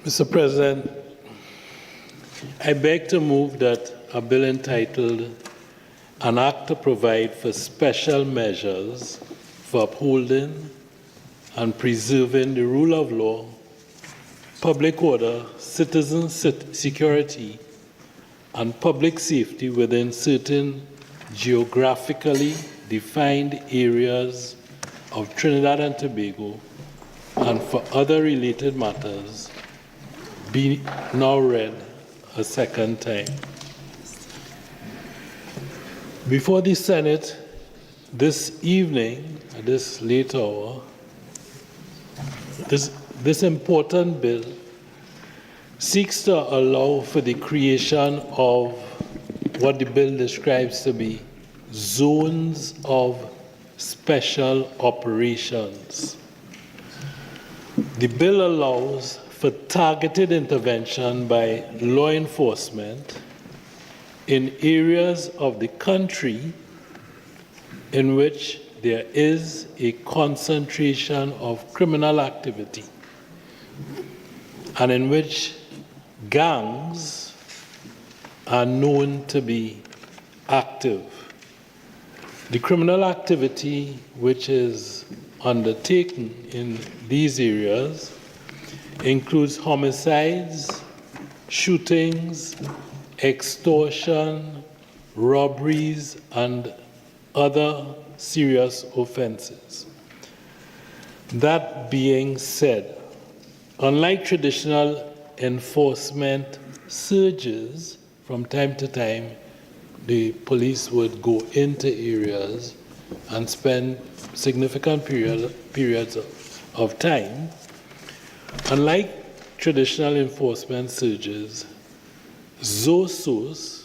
Mr. President, I beg to move that a bill entitled An Act to Provide for Special Measures for Upholding and Preserving the Rule of Law, Public Order, Citizen Security, and Public Safety within certain geographically defined areas of Trinidad and Tobago and for other related matters be now read a second time. Before the Senate this evening, at this late hour, this important bill seeks to allow for the creation of what the bill describes to be zones of special operations. The bill allows for targeted intervention by law enforcement in areas of the country in which there is a concentration of criminal activity and in which gangs are known to be active. The criminal activity which is undertaken in these areas includes homicides, shootings, extortion, robberies, and other serious offenses. That being said, unlike traditional enforcement surges, from time to time, the police would go into areas and spend significant periods of time. Unlike traditional enforcement surges, ZOSOs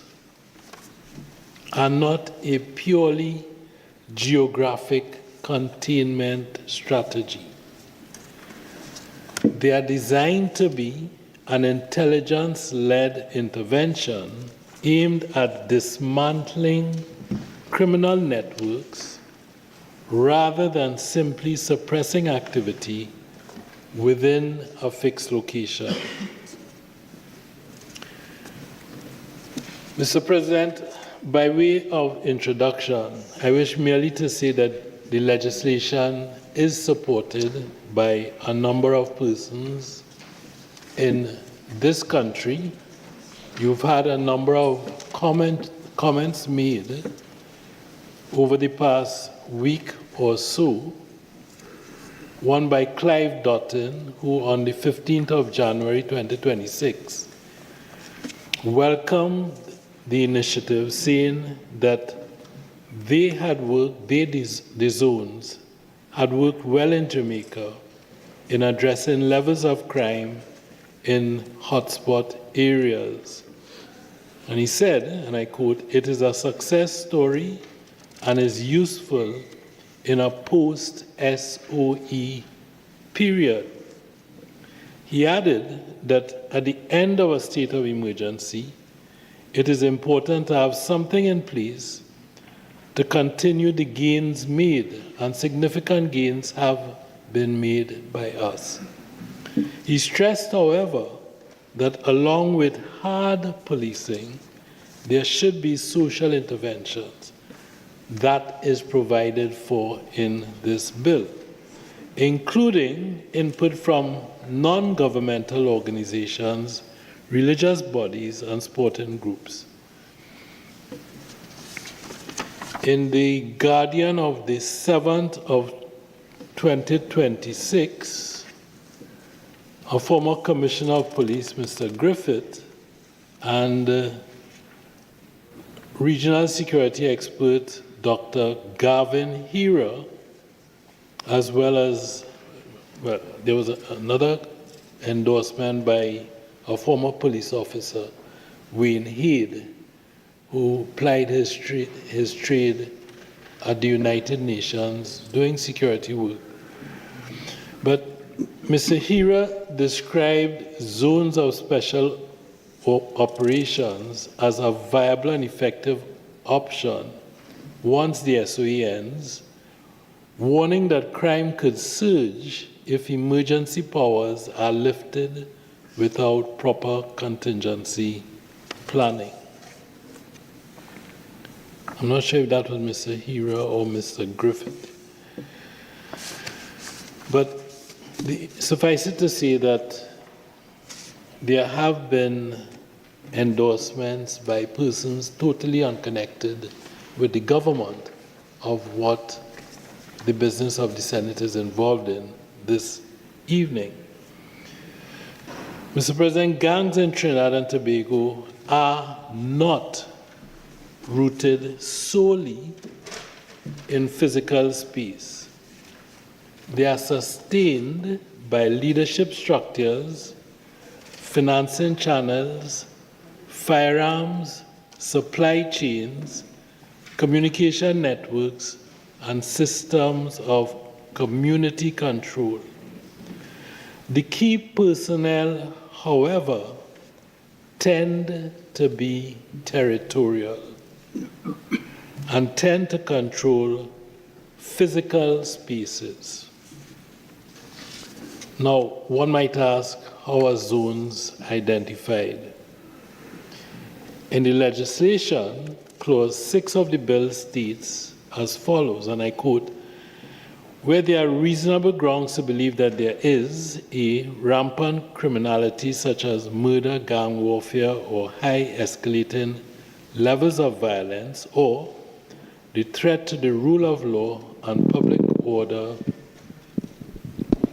are not a purely geographic containment strategy. They are designed to be an intelligence-led intervention aimed at dismantling criminal networks rather than simply suppressing activity within a fixed location. Mr. President, by way of introduction, I wish merely to say that the legislation is supported by a number of persons in this country. You've had a number of comments made over the past week or so. One by Clive Dotton, who on the 15th of January 2026 welcomed the initiative, saying that they had worked, the zones had worked well in Jamaica in addressing levels of crime in hotspot areas. And he said, and I quote, "It is a success story and is useful in a post-SOE period." He added that at the end of a state of emergency, it is important to have something in place to continue the gains made, and significant gains have been made by us. He stressed, however, that along with hard policing, there should be social interventions. That is provided for in this bill, including input from non-governmental organizations, religious bodies, and sporting groups. In the Guardian of the 7th of 2026, a former Commissioner of Police, Mr. Griffith, and regional security expert, Dr. Gavin Hira, as well as, well, there was another endorsement by a former police officer, Wayne Head, who plied his trade at the United Nations doing security work. But Mr. Hira described zones of special operations as a viable and effective option once the SOE ends, warning that crime could surge if emergency powers are lifted without proper contingency planning. I'm not sure if that was Mr. Hira or Mr. Griffith. But suffice it to say that there have been endorsements by persons totally unconnected with the government of what the business of the Senate is involved in this evening. Mr. President, gangs in Trinidad and Tobago are not rooted solely in physical space. They are sustained by leadership structures, financing channels, firearms, supply chains, communication networks, and systems of community control. The key personnel, however, tend to be territorial and tend to control physical spaces. Now, one might ask, how are zones identified? In the legislation, Clause 6 of the bill states as follows, and I quote, "Where there are reasonable grounds to believe that there is a rampant criminality such as murder, gang warfare, or high escalating levels of violence, or the threat to the rule of law and public order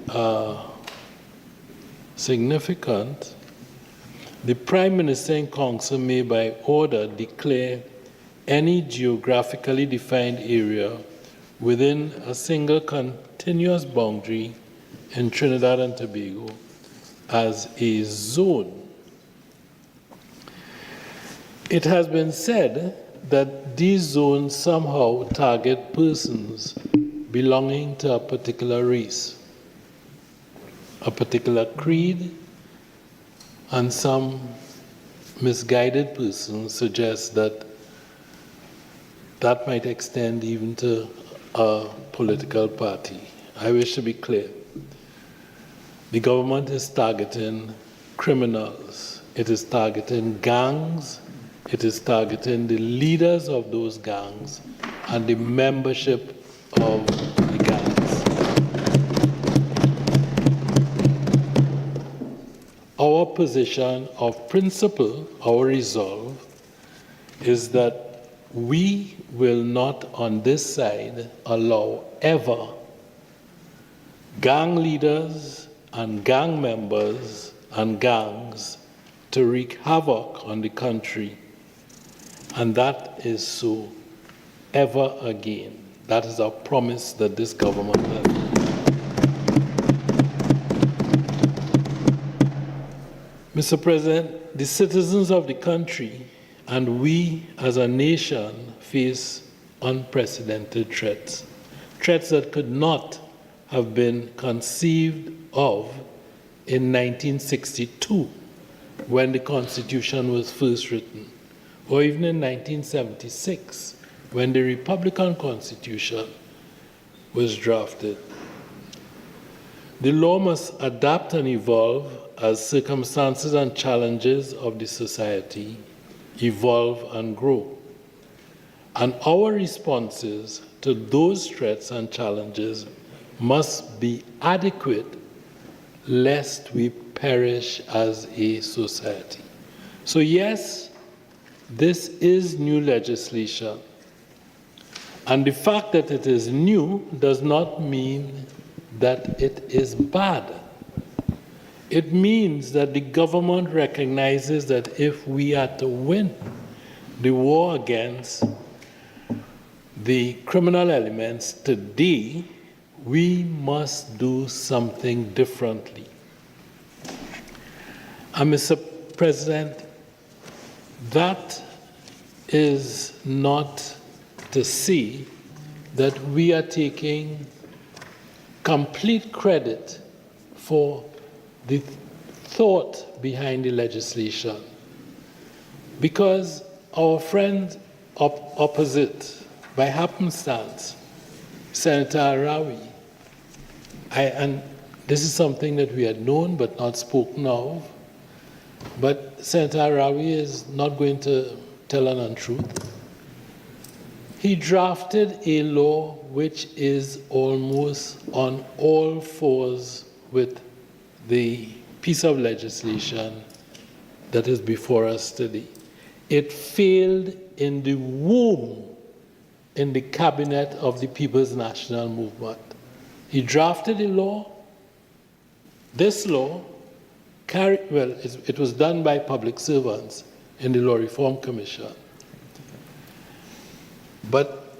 are significant, the Prime Minister in Council may by order declare any geographically defined area within a single continuous boundary in Trinidad and Tobago as a zone." It has been said that these zones somehow target persons belonging to a particular race, a particular creed, and some misguided persons suggest that that might extend even to a political party. I wish to be clear. The government is targeting criminals. It is targeting gangs. It is targeting the leaders of those gangs and the membership of the gangs. Our position of principle, our resolve, is that we will not on this side allow ever gang leaders and gang members and gangs to wreak havoc on the country. And that is so ever again. That is a promise that this government has. Mr. President, the citizens of the country and we as a nation face unprecedented threats, threats that could not have been conceived of in 1962 when the Constitution was first written, or even in 1976 when the Republican Constitution was drafted. The law must adapt and evolve as circumstances and challenges of the society evolve and grow. And our responses to those threats and challenges must be adequate lest we perish as a society. So yes, this is new legislation. And the fact that it is new does not mean that it is bad. It means that the government recognizes that if we are to win the war against the criminal elements today, we must do something differently. And Mr. President, that is not to say that we are taking complete credit for the thought behind the legislation, because our friend opposite, by happenstance, Senator Arawi, and this is something that we had known but not spoken of, But Senator Arawi is not going to tell an untruth. He drafted a law which is almost on all fours with the piece of legislation that is before us today. It failed in the womb in the cabinet of the People's National Movement. He drafted a law. This law it was done by public servants in the Law Reform Commission. But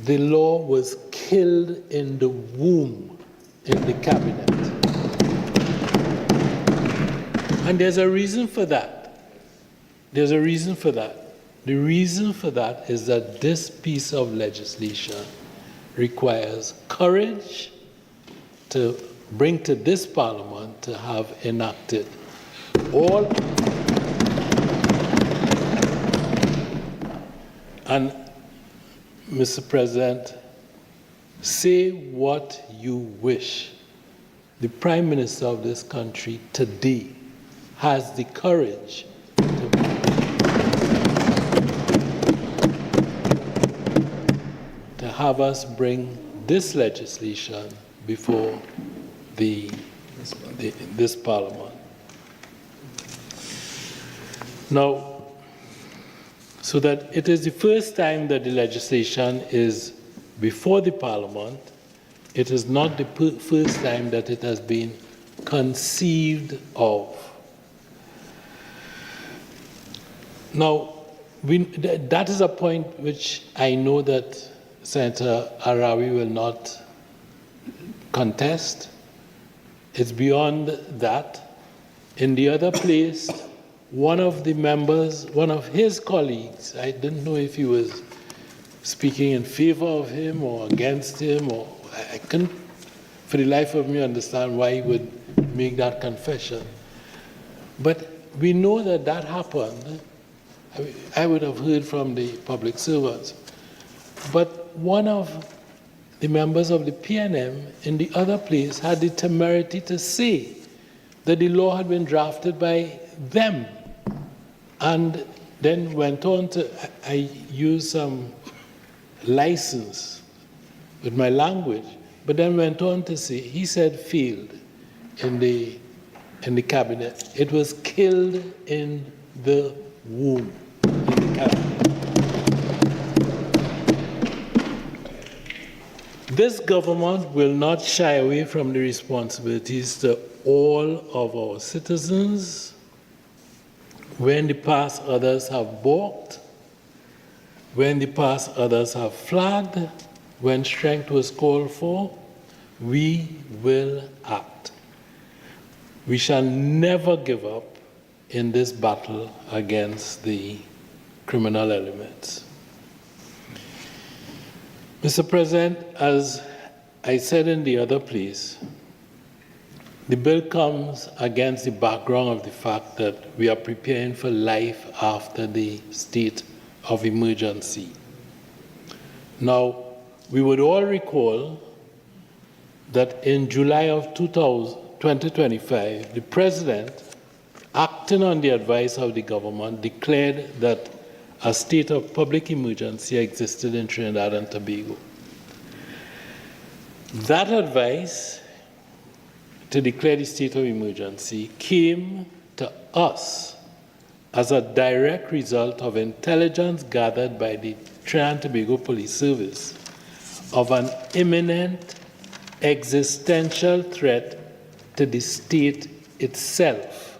the law was killed in the womb in the cabinet. And there's a reason for that. There's a reason for that. The reason for that is that this piece of legislation requires courage to bring to this Parliament to have enacted all. And Mr. President, say what you wish. The Prime Minister of this country today has the courage to have us bring this legislation before this Parliament. Now, so that it is the first time that the legislation is before the Parliament, it is not the first time that it has been conceived of. Now, that is a point which I know that Senator Arawi will not contest. It's beyond that. In the other place, one of the members, one of his colleagues, I didn't know if he was speaking in favor of him or against him, or I couldn't for the life of me understand why he would make that confession. But we know that that happened. I would have heard from the public servants. But one of the members of the PNM in the other place had the temerity to say that the law had been drafted by them, and then went on to, I use some license with my language, but then went on to say, he said failed in the cabinet. It was killed in the womb in the cabinet. This government will not shy away from the responsibilities to all of our citizens. When in the past others have balked, when in the past others have flagged, when strength was called for, we will act. We shall never give up in this battle against the criminal elements. Mr. President, as I said in the other place, the bill comes against the background of the fact that we are preparing for life after the state of emergency. Now, we would all recall that in July of 2025, the President, acting on the advice of the government, declared that a state of public emergency existed in Trinidad and Tobago. That advice to declare the state of emergency came to us as a direct result of intelligence gathered by the Trinidad and Tobago Police Service of an imminent existential threat to the state itself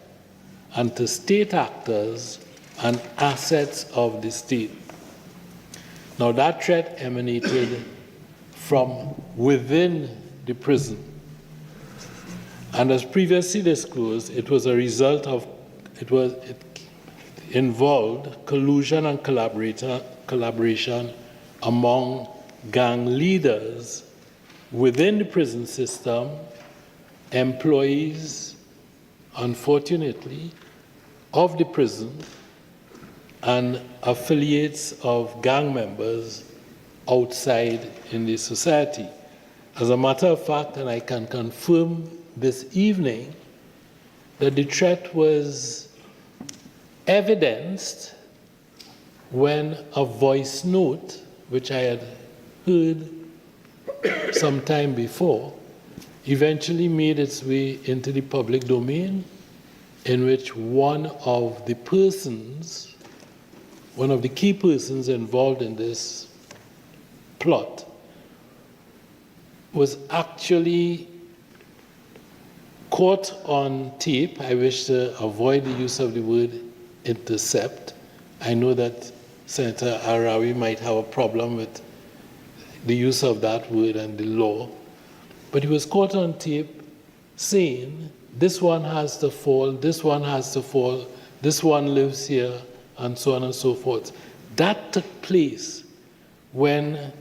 and to state actors and assets of the state. Now, that threat emanated from within the prison. And as previously disclosed, it was a result of, it involved collusion and collaboration among gang leaders within the prison system, employees, unfortunately, of the prison, and affiliates of gang members outside in the society. As a matter of fact, and I can confirm this evening, that the threat was evidenced when a voice note, which I had heard some time before, eventually made its way into the public domain, in which one of the key persons involved in this plot was actually caught on tape. I wish to avoid the use of the word intercept. I know that Senator Arawi might have a problem with the use of that word and the law, but he was caught on tape saying, this one has to fall, this one has to fall, this one lives here, and so on and so forth. That took place when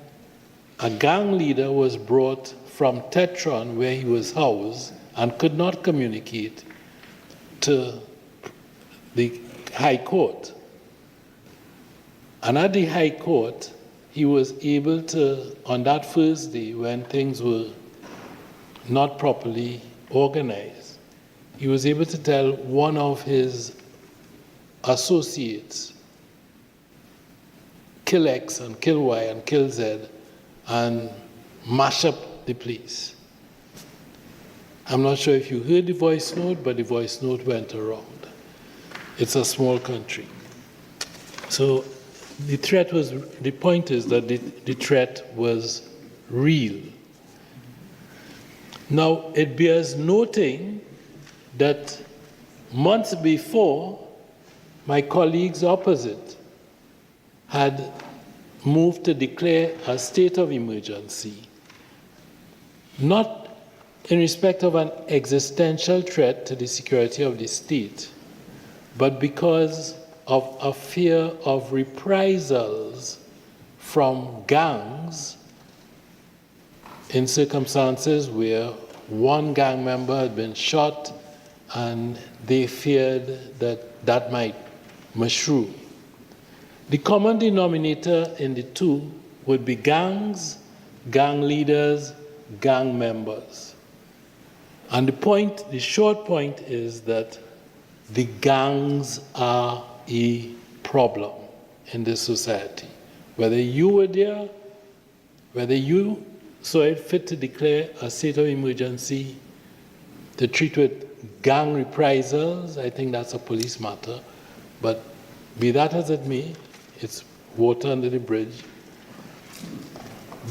a gang leader was brought from Tetron, where he was housed, and could not communicate, to the High Court. And at the High Court, he was able to, on that first day, when things were not properly organized, he was able to tell one of his associates, kill X and kill Y and kill Z, and mash up the place. I'm not sure if you heard the voice note, but the voice note went around. It's a small country. So the point is that the threat was real. Now, it bears noting that months before, my colleagues opposite had moved to declare a state of emergency, not in respect of an existential threat to the security of the state, but because of a fear of reprisals from gangs in circumstances where one gang member had been shot and they feared that that might mushroom. The common denominator in the two would be gangs, gang leaders, gang members. And the short point is that the gangs are a problem in this society. Whether you were there, whether you saw it fit to declare a state of emergency to treat with gang reprisals, I think that's a police matter. But be that as it may, it's water under the bridge.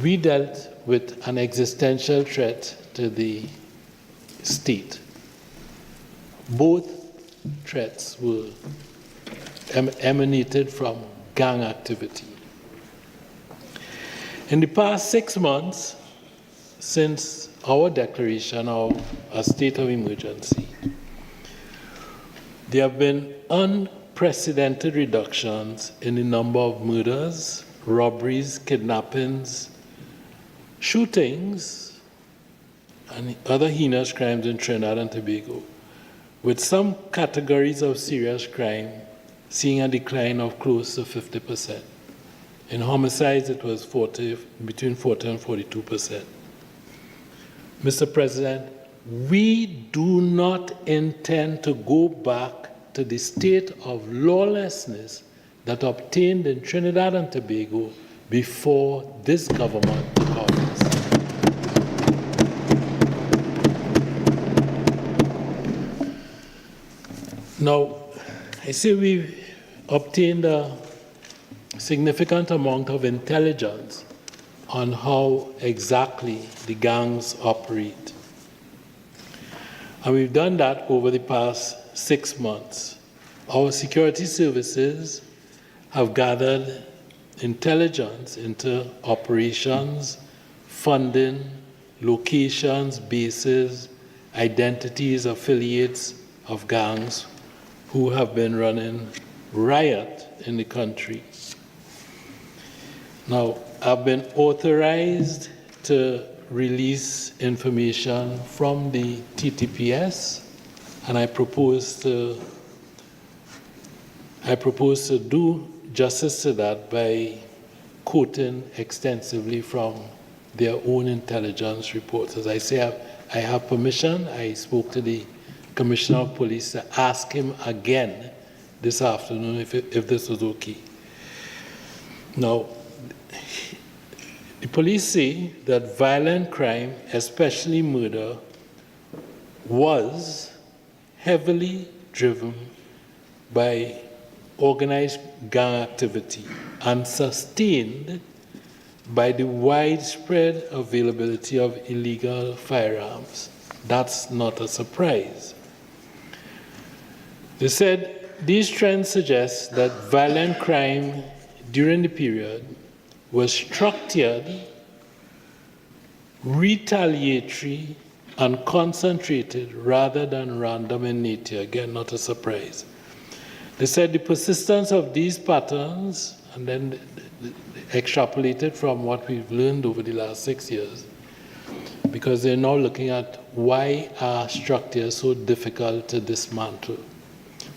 We dealt with an existential threat to the state. Both threats were emanated from gang activity. In the past 6 months, since our declaration of a state of emergency, there have been unprecedented reductions in the number of murders, robberies, kidnappings, shootings, and other heinous crimes in Trinidad and Tobago, with some categories of serious crime seeing a decline of close to 50%. In homicides, it was between 40 and 42%. Mr. President, we do not intend to go back to the state of lawlessness that obtained in Trinidad and Tobago before this government took office. Now, I say we obtained a significant amount of intelligence on how exactly the gangs operate. And we've done that over the past 6 months. Our security services have gathered intelligence into operations, funding, locations, bases, identities, affiliates of gangs who have been running riot in the country. Now, I've been authorized to release information from the TTPS, and I propose to do justice to that by quoting extensively from their own intelligence reports. As I say, I have permission. I spoke to the Commissioner of Police to ask him again this afternoon if this was okay. Now, the police say that violent crime, especially murder, was heavily driven by organized gang activity and sustained by the widespread availability of illegal firearms. That's not a surprise. They said these trends suggest that violent crime during the period was structured, retaliatory, and concentrated rather than random in nature. Again, not a surprise. They said the persistence of these patterns, and then extrapolated from what we've learned over the last 6 years, because they're now looking at why are structures so difficult to dismantle.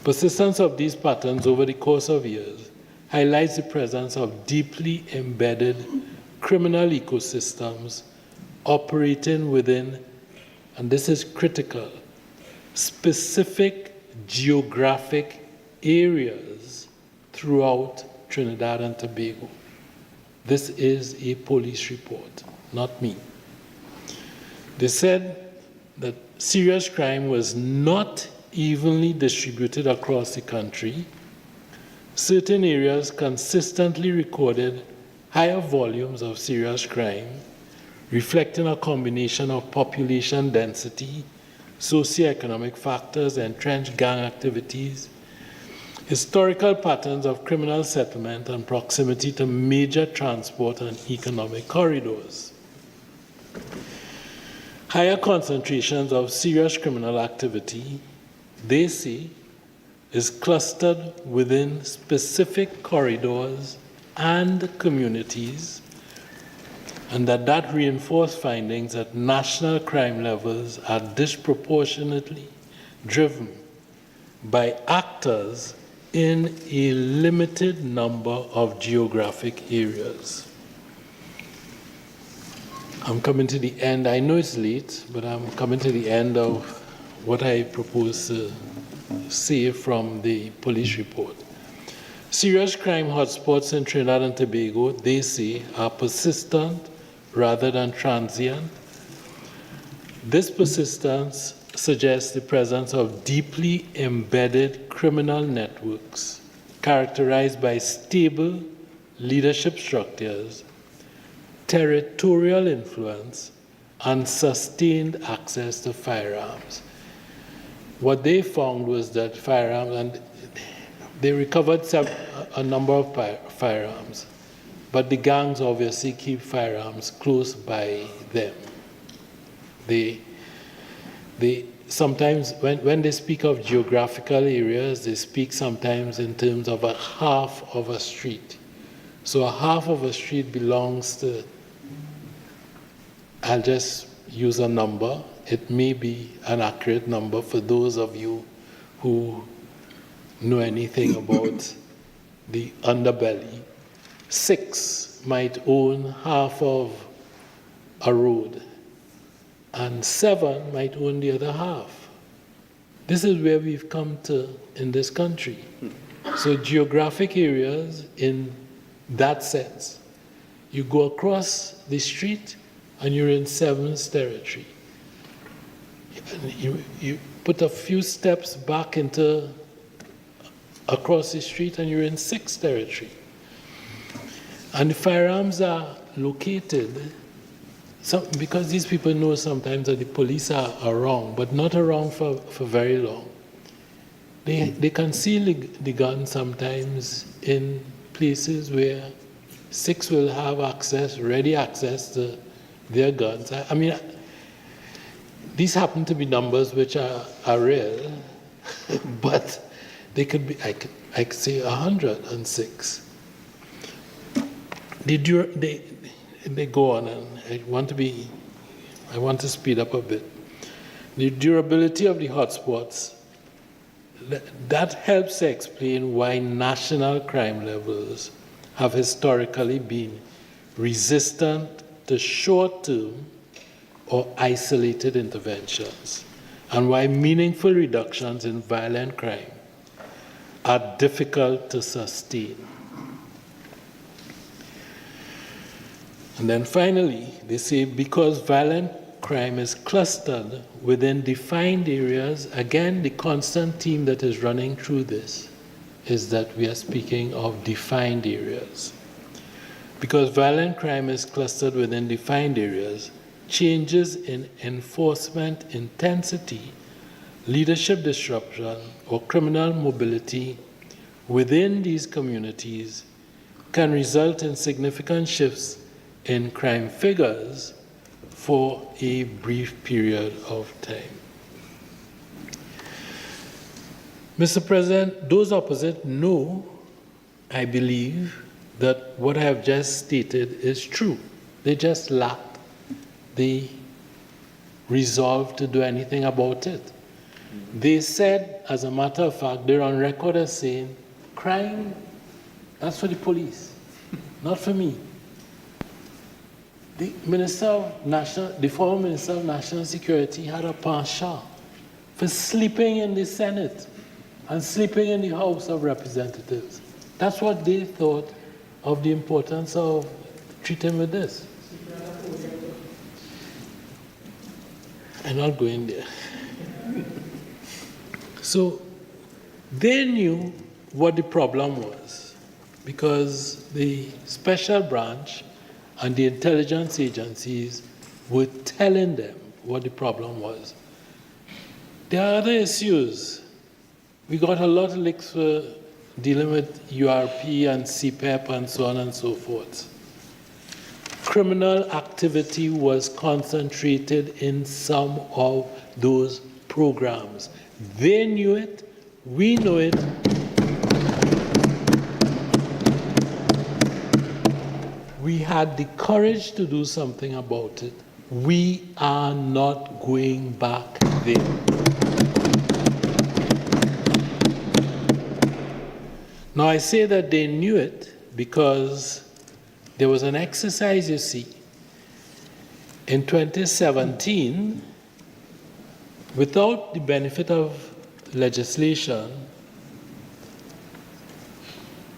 Persistence of these patterns over the course of years highlights the presence of deeply embedded criminal ecosystems operating within, and this is critical, specific geographic areas throughout Trinidad and Tobago. This is a police report, not me. They said that serious crime was not evenly distributed across the country. Certain areas consistently recorded higher volumes of serious crime, reflecting a combination of population density, socioeconomic factors, entrenched gang activities, historical patterns of criminal settlement, and proximity to major transport and economic corridors. Higher concentrations of serious criminal activity, they say, is clustered within specific corridors and communities, and that reinforced findings that national crime levels are disproportionately driven by actors in a limited number of geographic areas. I'm coming to the end. I know it's late, but I'm coming to the end of what I propose to say from the police report. Serious crime hotspots in Trinidad and Tobago, they say, are persistent rather than transient. This persistence suggests the presence of deeply embedded criminal networks characterized by stable leadership structures, territorial influence, and sustained access to firearms. What they found was that firearms, and they recovered a number of firearms, but the gangs obviously keep firearms close by them. They sometimes, when they speak of geographical areas, they speak sometimes in terms of a half of a street. So a half of a street belongs to, I'll just use a number. It may be an accurate number for those of you who know anything about the underbelly. 6 might own half of a road, and 7 might own the other half. This is where we've come to in this country. So geographic areas in that sense. You go across the street and you're in 7's territory. You put a few steps back into across the street and you're in 6 territory. And the firearms are located, because these people know sometimes that the police are around, but not around for very long. They conceal the gun sometimes in places where 6 will have access, ready access to their guns. I mean, these happen to be numbers which are real, but they could be, I could say 106. They go on, and I want to speed up a bit. The durability of the hotspots, that helps to explain why national crime levels have historically been resistant to short-term or isolated interventions, and why meaningful reductions in violent crime are difficult to sustain. And then finally, they say because violent crime is clustered within defined areas, again, the constant theme that is running through this is that we are speaking of defined areas. Because violent crime is clustered within defined areas, changes in enforcement intensity, leadership disruption, or criminal mobility within these communities can result in significant shifts in crime figures for a brief period of time. Mr. President, those opposite know, I believe, that what I have just stated is true. They just lack the resolve to do anything about it. They said, as a matter of fact, they're on record as saying, crime, that's for the police, not for me. The former Minister of National Security had a penchant for sleeping in the Senate and sleeping in the House of Representatives. That's what they thought of the importance of treating with this. I'm not going there. So they knew what the problem was because the special branch and the intelligence agencies were telling them what the problem was. There are other issues. We got a lot of licks for dealing with URP and CPEP and so on and so forth. Criminal activity was concentrated in some of those programs. They knew it, we know it. We had the courage to do something about it. We are not going back there. Now I say that they knew it because there was an exercise, you see. In 2017, without the benefit of legislation,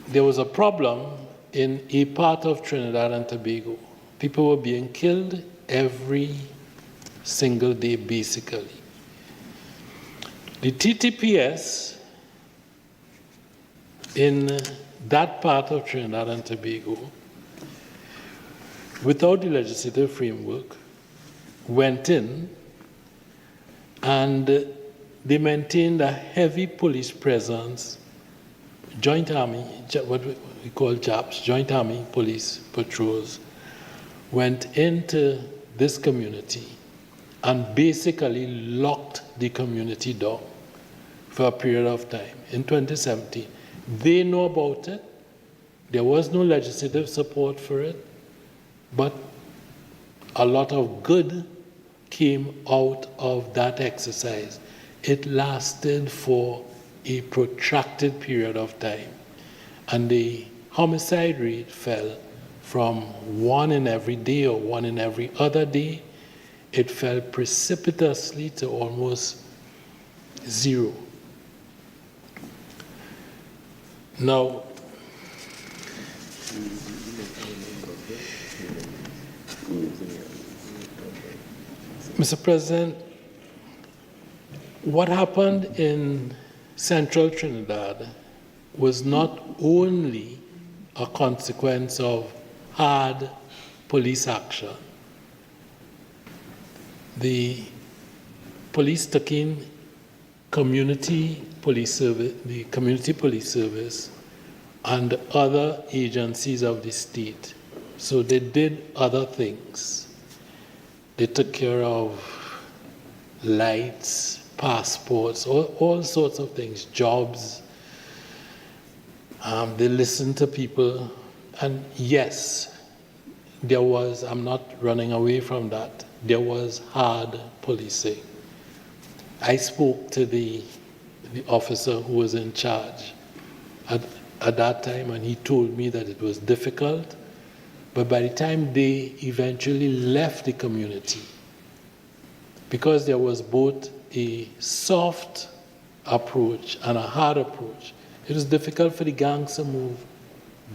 there was a problem in a part of Trinidad and Tobago. People were being killed every single day, basically. The TTPS in that part of Trinidad and Tobago, without the legislative framework, went in and they maintained a heavy police presence, joint army, what we call JAPs, joint army police patrols, went into this community and basically locked the community down for a period of time in 2017. They know about it. There was no legislative support for it, but a lot of good came out of that exercise. It lasted for a protracted period of time, and the homicide rate fell from 1 in every day or 1 in every other day. It fell precipitously to almost 0. Now, Mr. President, what happened in central Trinidad was not only a consequence of hard police action. The police took in community police service, the community police service, and other agencies of the state. So they did other things. They took care of lights, passports, all sorts of things, jobs. They listened to people. And yes, there was, I'm not running away from that, there was hard policing. I spoke to the officer who was in charge at that time, and he told me that it was difficult. But by the time they eventually left the community, because there was both a soft approach and a hard approach, it was difficult for the gangs to move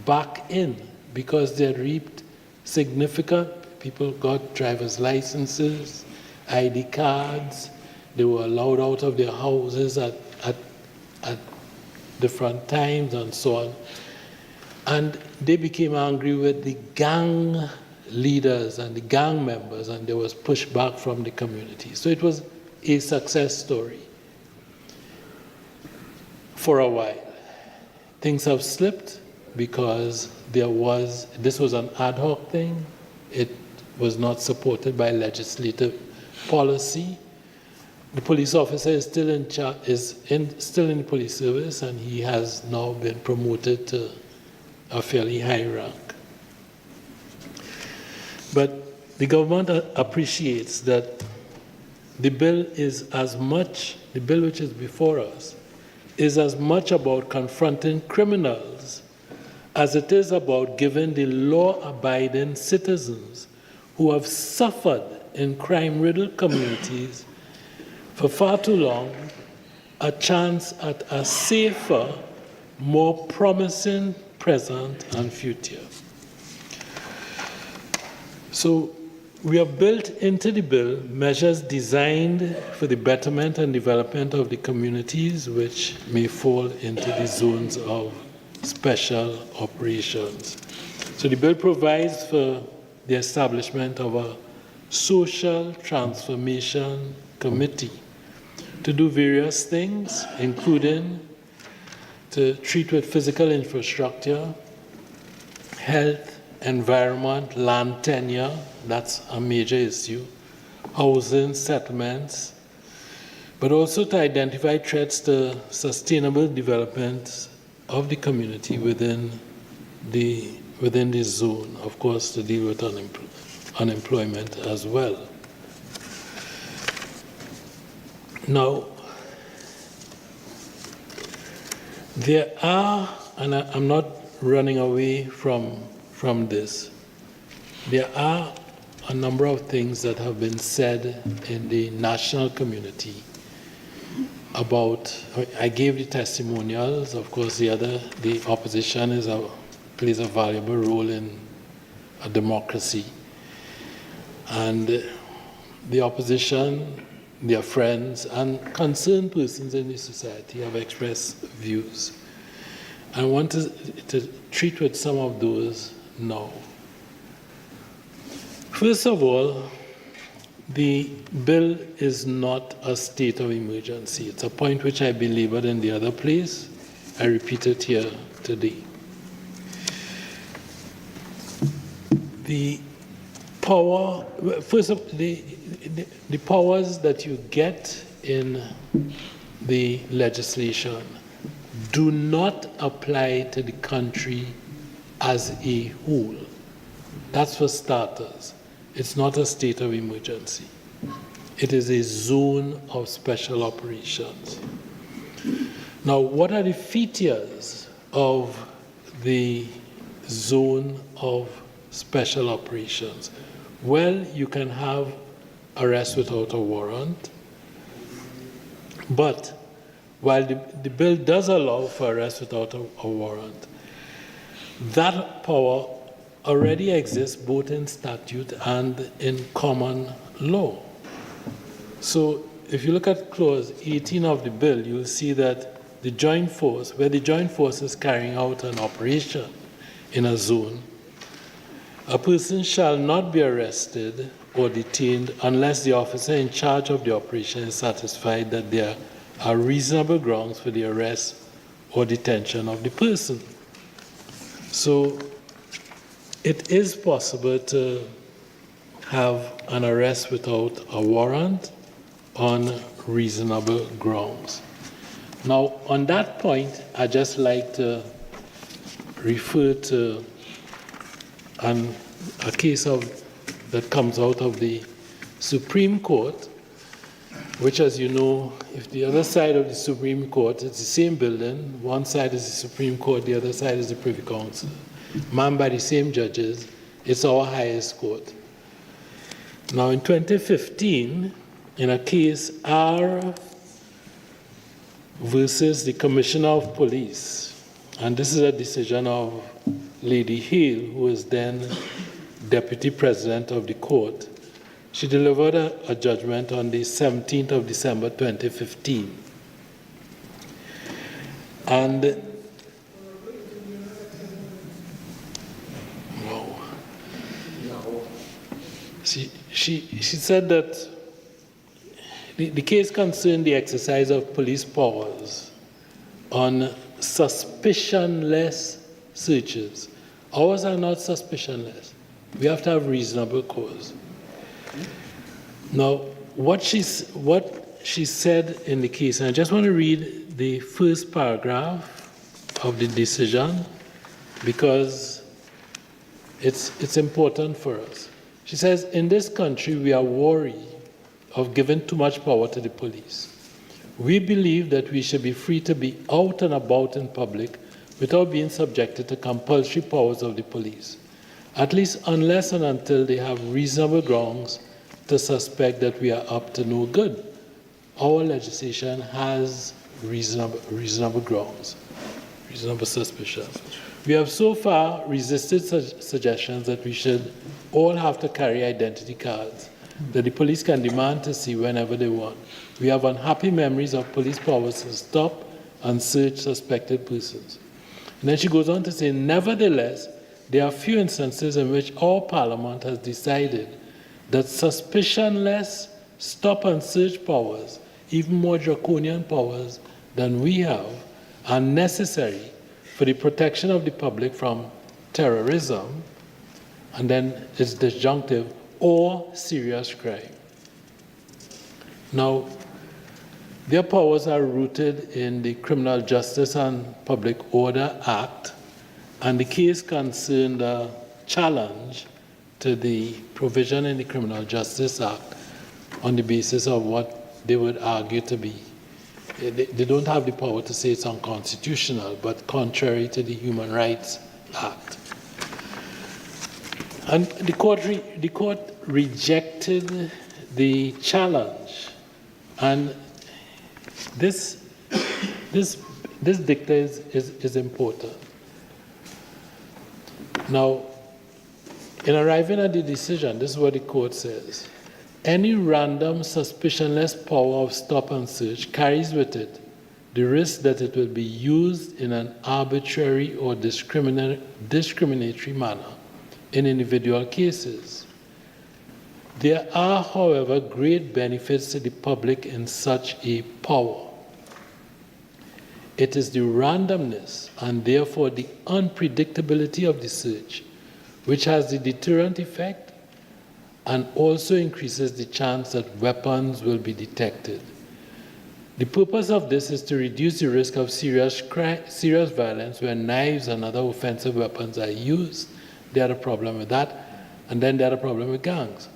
back in because they had reaped significant, people got driver's licenses, ID cards, they were allowed out of their houses at different times and so on. And they became angry with the gang leaders and the gang members, and there was pushback from the community. So it was a success story for a while. Things have slipped because this was an ad hoc thing. It was not supported by legislative policy. The police officer is still in the police service, and he has now been promoted to a fairly high rank. But the government appreciates that the bill which is before us is as much about confronting criminals as it is about giving the law-abiding citizens who have suffered in crime-riddled communities for far too long a chance at a safer, more promising present and future. So we have built into the bill measures designed for the betterment and development of the communities which may fall into the zones of special operations. So the bill provides for the establishment of a social transformation committee to do various things, including to treat with physical infrastructure, health, environment, land tenure, that's a major issue, housing, settlements, but also to identify threats to sustainable development of the community within the zone, of course, to deal with unemployment as well. Now, there are, and I'm not running away from this, there are a number of things that have been said in the national community about, I gave the testimonials, of course the opposition plays a valuable role in a democracy. And the opposition, their friends, and concerned persons in the society have expressed views. I want to treat with some of those now. First of all, the bill is not a state of emergency. It's a point which I belabored in the other place. I repeat it here today. The power, first of the powers that you get in the legislation do not apply to the country as a whole. That's for starters. It's not a state of emergency. It is a zone of special operations. Now, what are the features of the zone of special operations? Well, you can have arrest without a warrant, but while the bill does allow for arrest without a warrant, that power already exists both in statute and in common law. So if you look at clause 18 of the bill, you'll see that the joint force, where the joint force is carrying out an operation in a zone, a person shall not be arrested or detained unless the officer in charge of the operation is satisfied that there are reasonable grounds for the arrest or detention of the person. So it is possible to have an arrest without a warrant on reasonable grounds. Now, on that point, I'd just like to refer to a case that comes out of the Supreme Court, which, as you know, if the other side of the Supreme Court, it's the same building, one side is the Supreme Court, the other side is the Privy Council, manned by the same judges, it's our highest court. Now, in 2015, in a case R versus the Commissioner of Police, And this is a decision of Lady Hale, who was then Deputy President of the court. She delivered a judgment on the 17th of December 2015. And wow. She said that the case concerned the exercise of police powers on suspicionless searches. Ours are not suspicionless. We have to have reasonable cause. Now, what she said in the case, and I just want to read the first paragraph of the decision because it's important for us. She says, in this country, we are worried of giving too much power to the police. We believe that we should be free to be out and about in public without being subjected to compulsory powers of the police, at least unless and until they have reasonable grounds to suspect that we are up to no good. Our legislation has reasonable grounds, reasonable suspicion. We have so far resisted such suggestions that we should all have to carry identity cards that the police can demand to see whenever they want. We have unhappy memories of police powers to stop and search suspected persons. And then she goes on to say, nevertheless, there are few instances in which our parliament has decided that suspicionless stop and search powers, even more draconian powers than we have, are necessary for the protection of the public from terrorism, and then it's disjunctive, or serious crime. Now, their powers are rooted in the Criminal Justice and Public Order Act, and the case concerned a challenge to the provision in the Criminal Justice Act on the basis of what they would argue to be. They don't have the power to say it's unconstitutional, but contrary to the Human Rights Act. And the court rejected the challenge, and this dicta is important. Now, in arriving at the decision, this is what the court says. Any random, suspicionless power of stop and search carries with it the risk that it will be used in an arbitrary or discriminatory manner in individual cases. There are, however, great benefits to the public in such a power. It is the randomness and therefore the unpredictability of the search which has the deterrent effect and also increases the chance that weapons will be detected. The purpose of this is to reduce the risk of serious violence when knives and other offensive weapons are used. They had a problem with that, and then they had a problem with gangs.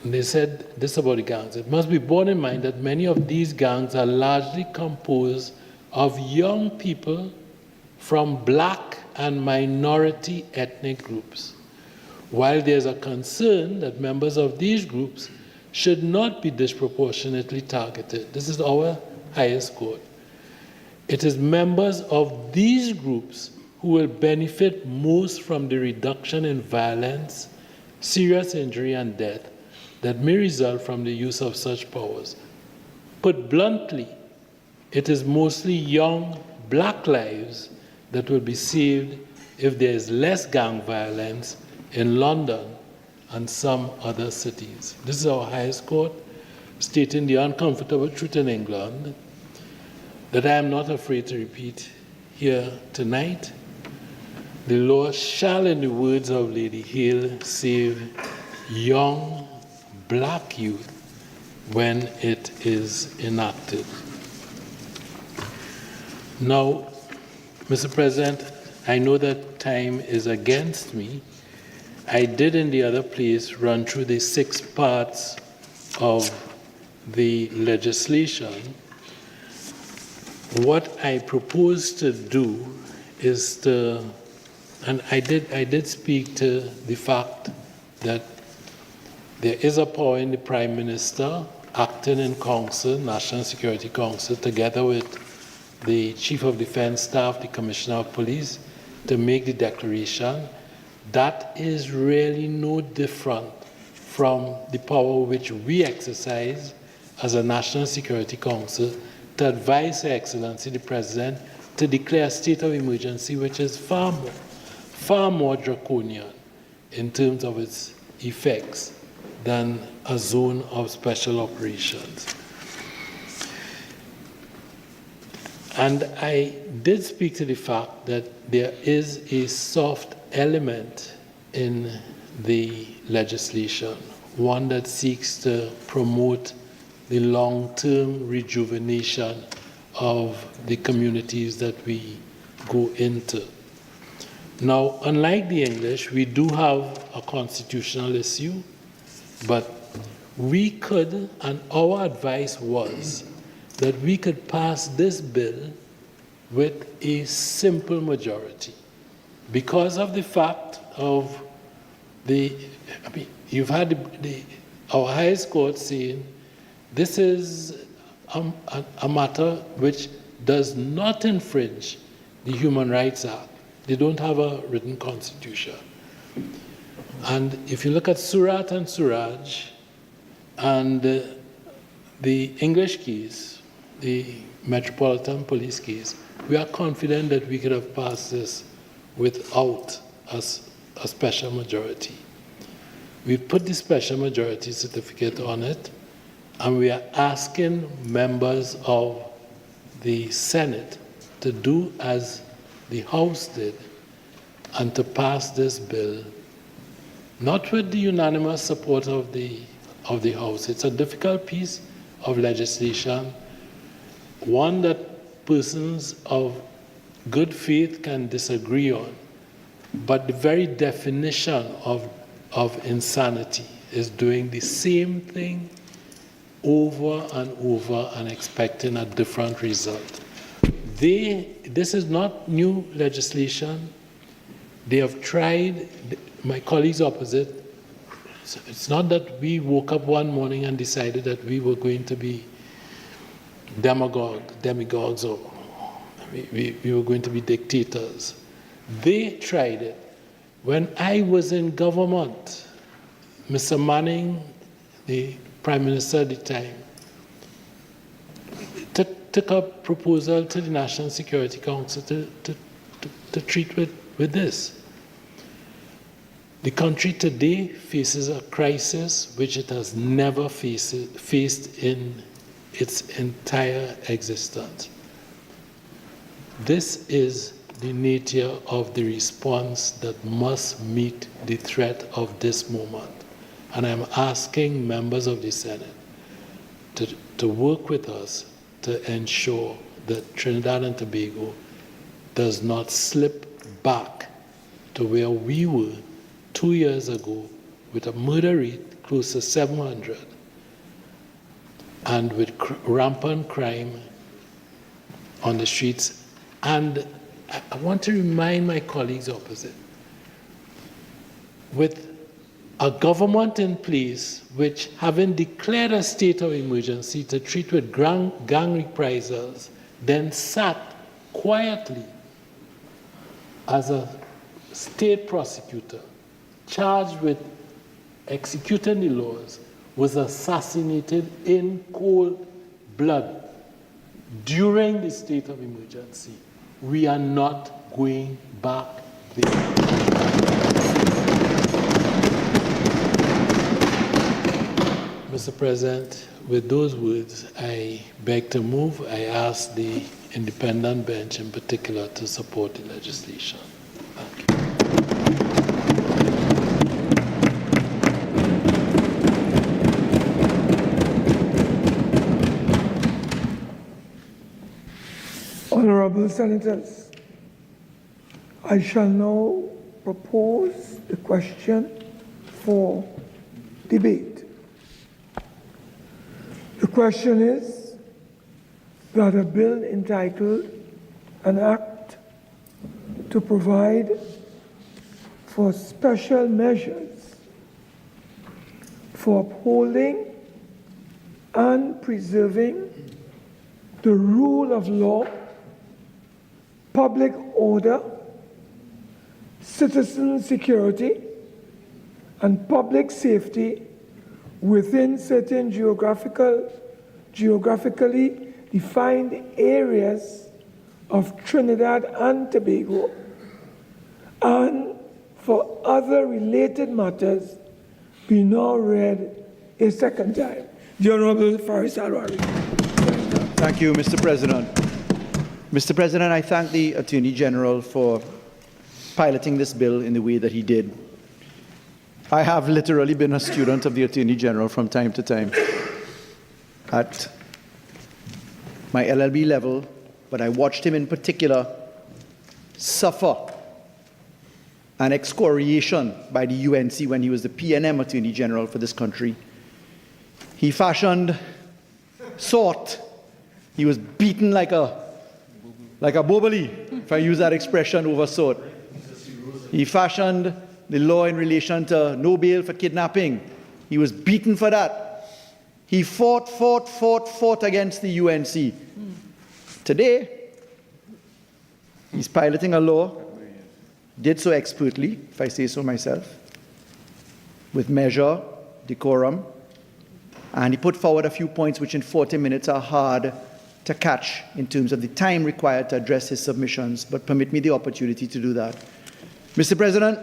They said this about the gangs. It must be borne in mind that many of these gangs are largely composed of young people from black and minority ethnic groups. While there's a concern that members of these groups should not be disproportionately targeted. This is our highest court. It is members of these groups who will benefit most from the reduction in violence, serious injury, and death that may result from the use of such powers. Put bluntly, it is mostly young black lives that will be saved if there is less gang violence in London and some other cities. This is our highest court, stating the uncomfortable truth in England that I am not afraid to repeat here tonight. The law shall, in the words of Lady Hale, save young black youth when it is enacted. Now, Mr. President, I know that time is against me. I did in the other place run through the 6 parts of the legislation. What I propose to do is to, and I did speak to the fact that there is a power in the Prime Minister acting in council, National Security Council, together with the Chief of Defense Staff, the Commissioner of Police, to make the declaration, that is really no different from the power which we exercise as a National Security Council to advise Her Excellency the President to declare a state of emergency, which is far more draconian in terms of its effects than a zone of special operations. And I did speak to the fact that there is a soft element in the legislation, one that seeks to promote the long-term rejuvenation of the communities that we go into. Now, unlike the English, we do have a constitutional issue, but we could, and our advice was, that we could pass this bill with a simple majority because of the fact of you've had our highest court saying this is a matter which does not infringe the Human Rights Act. They don't have a written constitution. And if you look at Surat and Suraj and the English case, the Metropolitan Police case, we are confident that we could have passed this without a special majority. We put the special majority certificate on it, and we are asking members of the Senate to do as the House did and to pass this bill, not with the unanimous support of the House. It's a difficult piece of legislation, one that persons of good faith can disagree on, but the very definition of insanity is doing the same thing over and over and expecting a different result. This is not new legislation. They have tried, my colleagues opposite, it's not that we woke up one morning and decided that we were going to be demagogues, or we were going to be dictators. They tried it. When I was in government, Mr. Manning, the Prime Minister at the time, took a proposal to the National Security Council to treat with this. The country today faces a crisis which it has never faced in its entire existence. This is the nature of the response that must meet the threat of this moment. And I'm asking members of the Senate to work with us to ensure that Trinidad and Tobago does not slip back to where we were 2 years ago with a murder rate close to 700 and with rampant crime on the streets. And I want to remind my colleagues opposite, with a government in place which, having declared a state of emergency to treat with gang reprisals, then sat quietly as a state prosecutor charged with executing the laws, was assassinated in cold blood during the state of emergency. We are not going back there. Mr. President, with those words, I beg to move. I ask the independent bench in particular to support the legislation. Thank you. Honorable Senators, I shall now propose the question for debate. The question is that a bill entitled An Act to Provide for Special Measures for Upholding and Preserving the Rule of Law public order, citizen security, and public safety within certain geographically defined areas of Trinidad and Tobago, and for other related matters be now read a second time. The Honorable Faris Alwari. Thank you, Mr. President. Mr. President, I thank the Attorney General for piloting this bill in the way that he did. I have literally been a student of the Attorney General from time to time at my LLB level, but I watched him in particular suffer an excoriation by the UNC when he was the PNM Attorney General for this country. He fashioned sort. He was beaten like a boboli, if I use that expression, over sort. He fashioned the law in relation to no bail for kidnapping. He was beaten for that. He fought against the UNC. Today, he's piloting a law, did so expertly, if I say so myself, with measure, decorum, and he put forward a few points which in 40 minutes are hard to catch in terms of the time required to address his submissions, but permit me the opportunity to do that. Mr. President,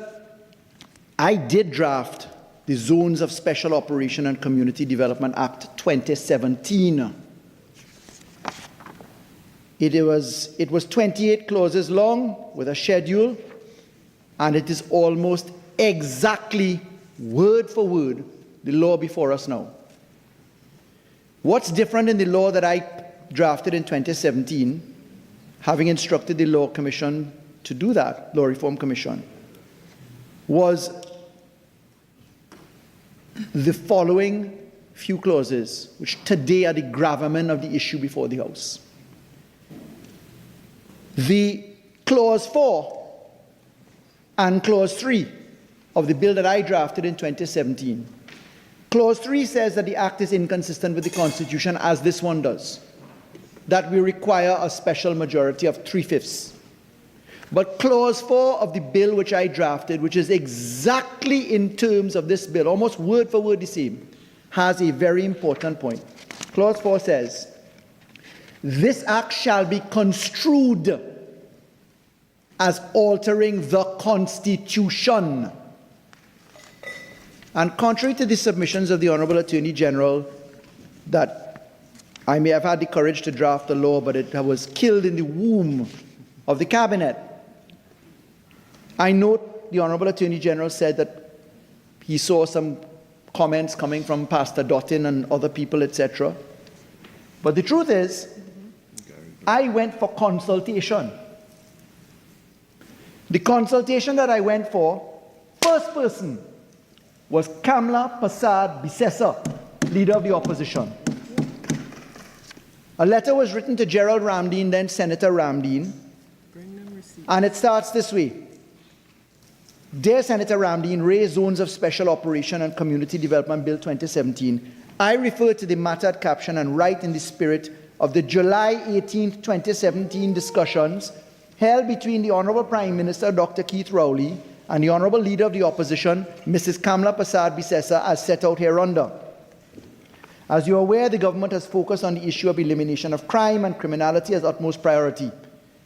I did draft the Zones of Special Operation and Community Development Act 2017. It was 28 clauses long with a schedule, and it is almost exactly, word for word, the law before us now. What's different in the law that I drafted in 2017, having instructed the Law Commission to do that, Law Reform Commission, was the following few clauses, which today are the gravamen of the issue before the House. The Clause 4 and Clause 3 of the bill that I drafted in 2017. Clause 3 says that the Act is inconsistent with the Constitution, as this one does, that we require a special majority of 3/5. But Clause 4 of the bill which I drafted, which is exactly in terms of this bill, almost word for word the same, has a very important point. Clause 4 says, this Act shall be construed as altering the Constitution. And contrary to the submissions of the Honourable Attorney General, that I may have had the courage to draft a law, but it was killed in the womb of the Cabinet. I note the Honourable Attorney General said that he saw some comments coming from Pastor Dottin and other people, etc. But the truth is, I went for consultation. The consultation that I went for, first person, was Kamla Prasad Bisesa, Leader of the Opposition. A letter was written to Gerald Ramdeen, then Senator Ramdeen, and it starts this way. Dear Senator Ramdeen, raise Zones of Special Operation and Community Development Bill 2017. I refer to the mattered caption and write in the spirit of the July 18, 2017 discussions held between the Honourable Prime Minister Dr. Keith Rowley and the Honourable Leader of the Opposition, Mrs. Kamla Prasad Bisesa, as set out hereunder. As you are aware, the government has focused on the issue of elimination of crime and criminality as utmost priority.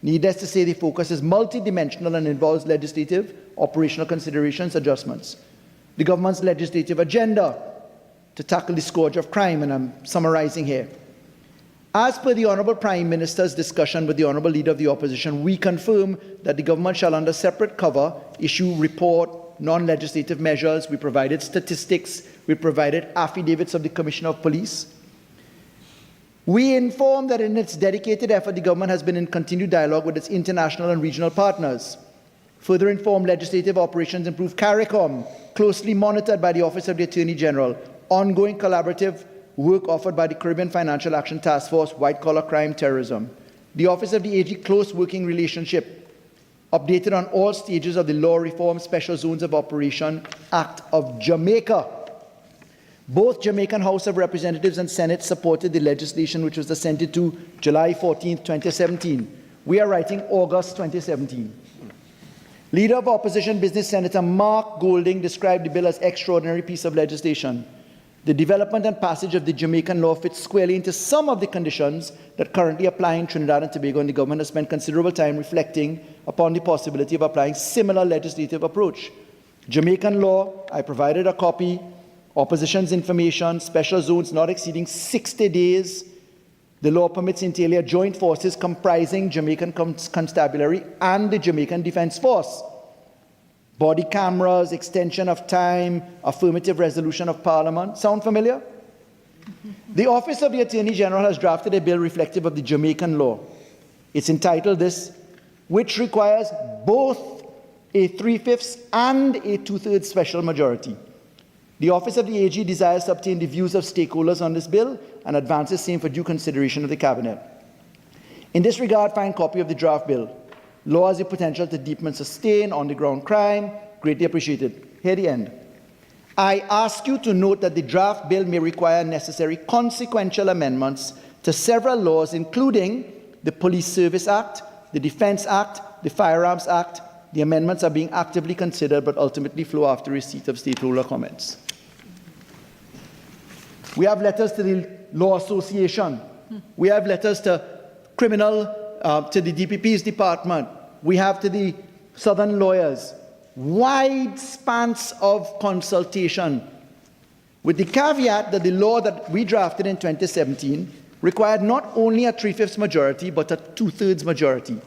Needless to say, the focus is multidimensional and involves legislative, operational considerations, adjustments. The government's legislative agenda to tackle the scourge of crime, and I'm summarising here. As per the Honourable Prime Minister's discussion with the Honourable Leader of the Opposition, we confirm that the government shall, under separate cover, issue report, non-legislative measures. We provided statistics. We provided affidavits of the Commissioner of Police. We inform that in its dedicated effort, the government has been in continued dialogue with its international and regional partners. Further informed legislative operations improve CARICOM, closely monitored by the Office of the Attorney General. Ongoing collaborative work offered by the Caribbean Financial Action Task Force, white-collar crime, terrorism. The Office of the AG, close working relationship, updated on all stages of the Law Reform Special Zones of Operation Act of Jamaica. Both Jamaican House of Representatives and Senate supported the legislation which was assented to July 14, 2017. We are writing August 2017. Leader of Opposition Business Senator Mark Golding described the bill as extraordinary piece of legislation. The development and passage of the Jamaican law fits squarely into some of the conditions that currently apply in Trinidad and Tobago, and the government has spent considerable time reflecting upon the possibility of applying similar legislative approach. Jamaican law, I provided a copy, opposition's information, special zones not exceeding 60 days. The law permits inter alia joint forces comprising Jamaican Constabulary and the Jamaican Defence Force. Body cameras, extension of time, affirmative resolution of Parliament. Sound familiar? The Office of the Attorney General has drafted a bill reflective of the Jamaican law. It's entitled this, which requires both a 3/5 and a 2/3 special majority. The Office of the AG desires to obtain the views of stakeholders on this bill and advances same for due consideration of the Cabinet. In this regard, find copy of the draft bill. Law has the potential to deepen and sustain on-the-ground crime. Greatly appreciated. Here the end. I ask you to note that the draft bill may require necessary consequential amendments to several laws, including the Police Service Act, the Defence Act, the Firearms Act. The amendments are being actively considered but ultimately flow after receipt of stakeholder comments. We have letters to the Law Association. We have letters to to the DPP's department. We have to the Southern lawyers. Wide spans of consultation, with the caveat that the law that we drafted in 2017 required not only a 3/5 majority, but a 2/3 majority.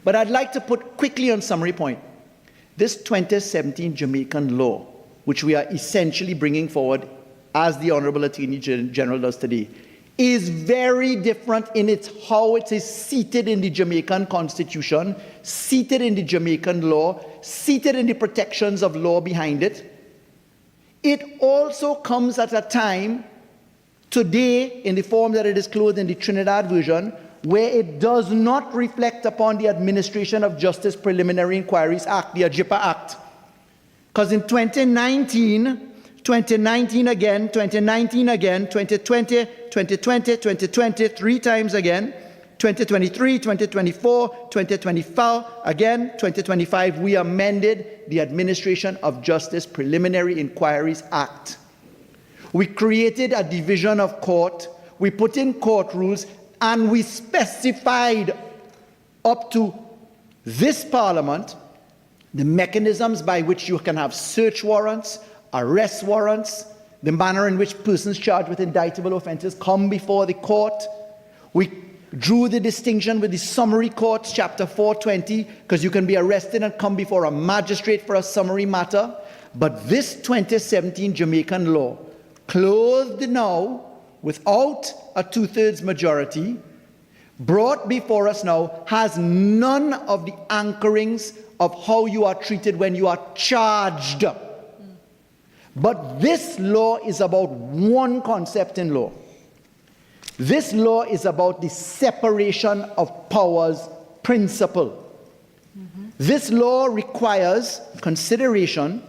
But I'd like to put quickly on summary point. This 2017 Jamaican law, which we are essentially bringing forward as the Honorable Attorney General does today, is very different in how it is seated in the Jamaican Constitution, seated in the Jamaican law, seated in the protections of law behind it. It also comes at a time, today, in the form that it is clothed in the Trinidad version, where it does not reflect upon the Administration of Justice Preliminary Inquiries Act, the AJIPA Act. Because in 2019 again, 2019 again, 2020, 2020, 2020, 3 times again, 2023, 2024, 2024 again, 2025, we amended the Administration of Justice Preliminary Inquiries Act. We created a division of court, we put in court rules, and we specified up to this Parliament the mechanisms by which you can have search warrants, arrest warrants, the manner in which persons charged with indictable offences come before the court. We drew the distinction with the summary courts, chapter 420, because you can be arrested and come before a magistrate for a summary matter. But this 2017 Jamaican law, clothed now without a 2/3 majority, brought before us now, has none of the anchorings of how you are treated when you are charged. But this law is about one concept in law. This law is about the separation of powers principle. This law requires consideration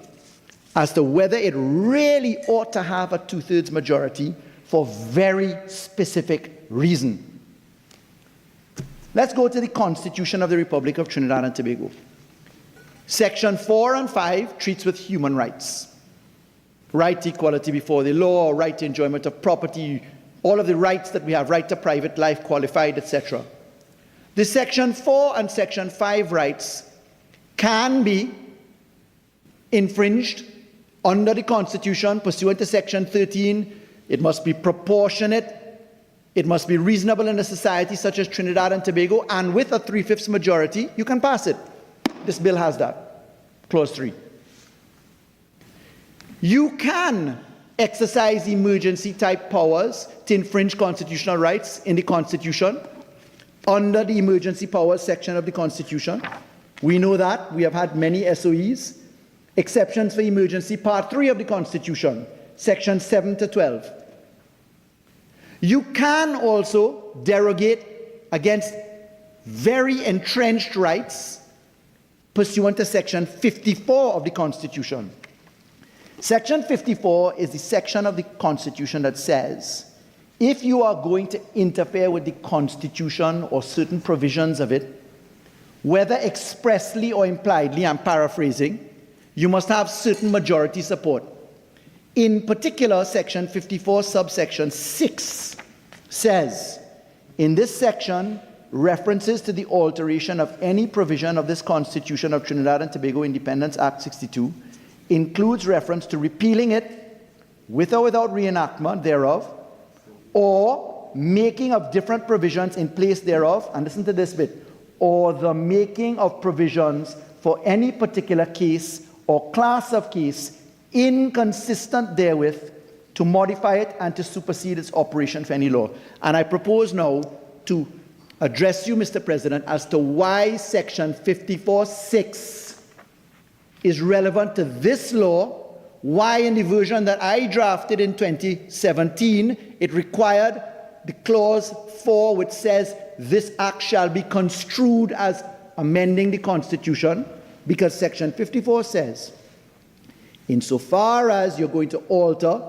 as to whether it really ought to have a 2/3 majority for very specific reason. Let's go to the Constitution of the Republic of Trinidad and Tobago. Section 4 and 5 treats with human rights. Right to equality before the law, right to enjoyment of property, all of the rights that we have, right to private life, qualified, etc. The Section 4 and Section 5 rights can be infringed under the Constitution pursuant to Section 13. It must be proportionate. It must be reasonable in a society such as Trinidad and Tobago, and with a 3/5 majority, you can pass it. This bill has that. Clause 3. You can exercise emergency type powers to infringe constitutional rights in the Constitution under the emergency powers section of the Constitution. We know that. We have had many SOEs. Exceptions for emergency, part 3 of the Constitution, section 7 to 12. You can also derogate against very entrenched rights pursuant to section 54 of the Constitution. Section 54 is the section of the Constitution that says, if you are going to interfere with the Constitution or certain provisions of it, whether expressly or impliedly, I'm paraphrasing, you must have certain majority support. In particular, Section 54, subsection 6 says, in this section, references to the alteration of any provision of this Constitution of Trinidad and Tobago Independence Act 62 includes reference to repealing it with or without reenactment thereof, or making of different provisions in place thereof, and listen to this bit, or the making of provisions for any particular case or class of case inconsistent therewith to modify it and to supersede its operation for any law. And I propose now to address you, Mr. President, as to why Section 54(6) is relevant to this law, why in the version that I drafted in 2017, it required the clause 4, which says this act shall be construed as amending the Constitution, because Section 54 says, insofar as you're going to alter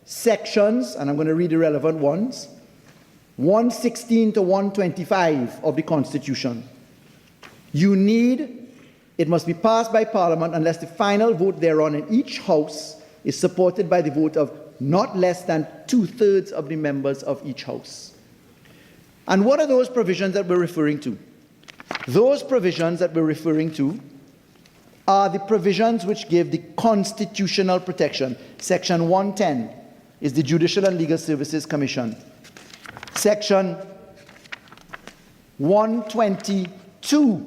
sections, and I'm going to read the relevant ones, 116 to 125 of the Constitution, it must be passed by Parliament unless the final vote thereon in each House is supported by the vote of not less than 2/3 of the members of each House. And what are those provisions that we're referring to? Those provisions that we're referring to are the provisions which give the constitutional protection. Section 110 is the Judicial and Legal Services Commission. Section 122,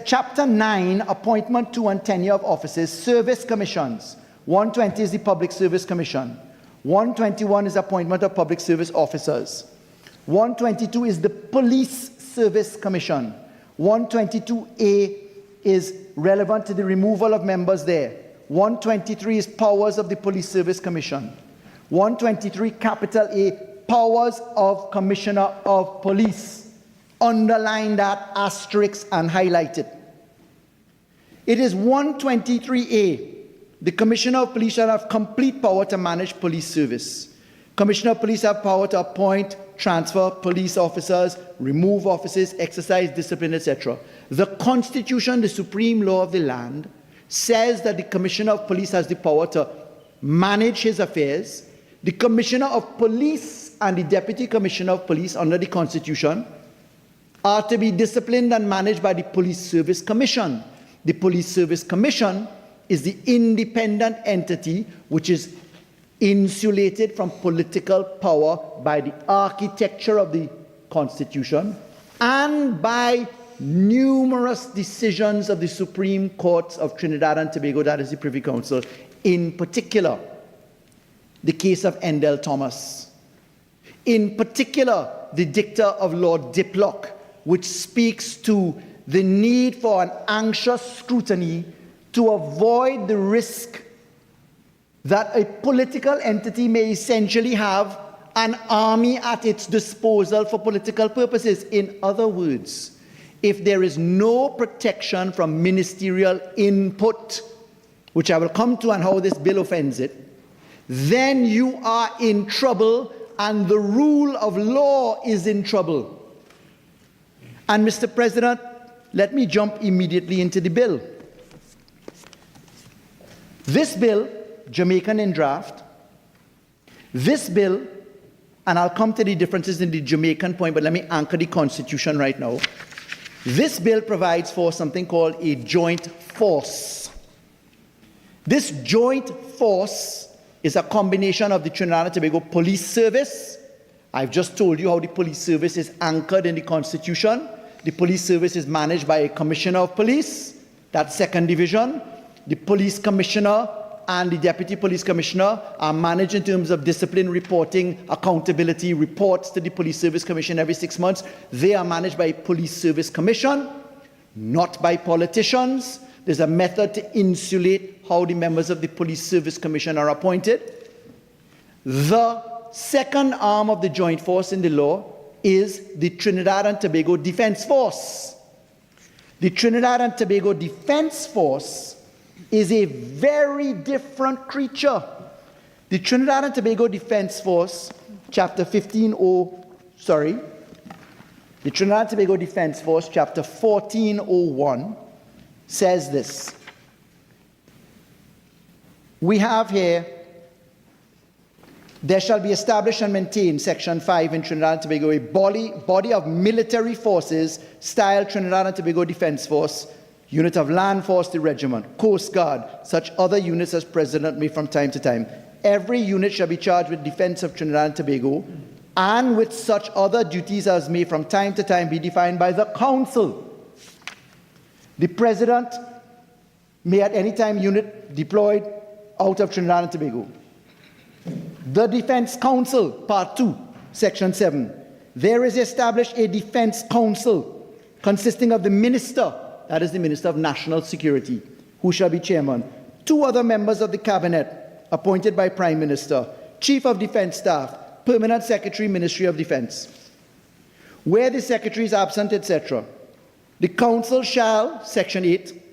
Chapter 9, Appointment to and Tenure of Offices, Service Commissions. 120 is the Public Service Commission. 121 is Appointment of Public Service Officers. 122 is the Police Service Commission. 122A is relevant to the removal of members there. 123 is Powers of the Police Service Commission. 123, capital A, Powers of Commissioner of Police. Underline that, asterisk, and highlight it. It is 123A. The Commissioner of Police shall have complete power to manage police service. Commissioner of Police have power to appoint, transfer police officers, remove officers, exercise discipline, etc. The Constitution, the supreme law of the land, says that the Commissioner of Police has the power to manage his affairs. The Commissioner of Police and the Deputy Commissioner of Police under the Constitution are to be disciplined and managed by the Police Service Commission. The Police Service Commission is the independent entity which is insulated from political power by the architecture of the Constitution and by numerous decisions of the Supreme Courts of Trinidad and Tobago, that is the Privy Council, in particular, the case of Endell Thomas. In particular, the dicta of Lord Diplock, which speaks to the need for an anxious scrutiny to avoid the risk that a political entity may essentially have an army at its disposal for political purposes. In other words, if there is no protection from ministerial input, which I will come to and how this bill offends it, then you are in trouble and the rule of law is in trouble. And Mr. President, let me jump immediately into the bill. This bill, Jamaican in draft, this bill, and I'll come to the differences in the Jamaican point, but let me anchor the Constitution right now. This bill provides for something called a joint force. This joint force is a combination of the Trinidad and Tobago Police Service. I've just told you how the police service is anchored in the Constitution. The police service is managed by a Commissioner of Police, that's 2nd Division. The Police Commissioner and the Deputy Police Commissioner are managed in terms of discipline, reporting, accountability, reports to the Police Service Commission every 6 months. They are managed by a Police Service Commission, not by politicians. There's a method to insulate how the members of the Police Service Commission are appointed. The second arm of the joint force in the law is the Trinidad and Tobago Defense Force. The Trinidad and Tobago Defense Force is a very different creature. The Trinidad and Tobago Defense Force chapter 15, the Trinidad and Tobago Defense Force, chapter 1401, says this. We have here, there shall be established and maintained, section 5 in Trinidad and Tobago, a body of military forces, style Trinidad and Tobago Defense Force, unit of land force, the regiment, Coast Guard, such other units as President may from time to time. Every unit shall be charged with defense of Trinidad and Tobago, and with such other duties as may from time to time be defined by the Council. The President may at any time unit deployed out of Trinidad and Tobago. The Defense Council, Part 2, Section 7. There is established a Defense Council consisting of the Minister, that is the Minister of National Security, who shall be chairman, 2 other members of the Cabinet appointed by Prime Minister, Chief of Defense Staff, Permanent Secretary, Ministry of Defense. Where the Secretary is absent, etc., the Council shall, Section 8,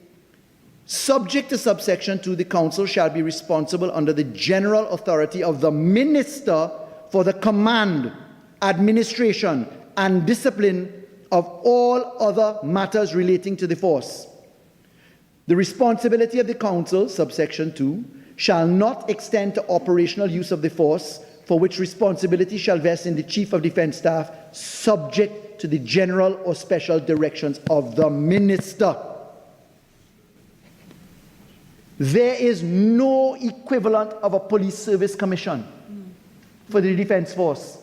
subject to subsection 2, the Council shall be responsible under the general authority of the Minister for the command, administration, and discipline of all other matters relating to the force. The responsibility of the Council, subsection 2, shall not extend to operational use of the force, for which responsibility shall vest in the Chief of Defense Staff, subject to the general or special directions of the Minister. There is no equivalent of a police service commission for the Defense Force.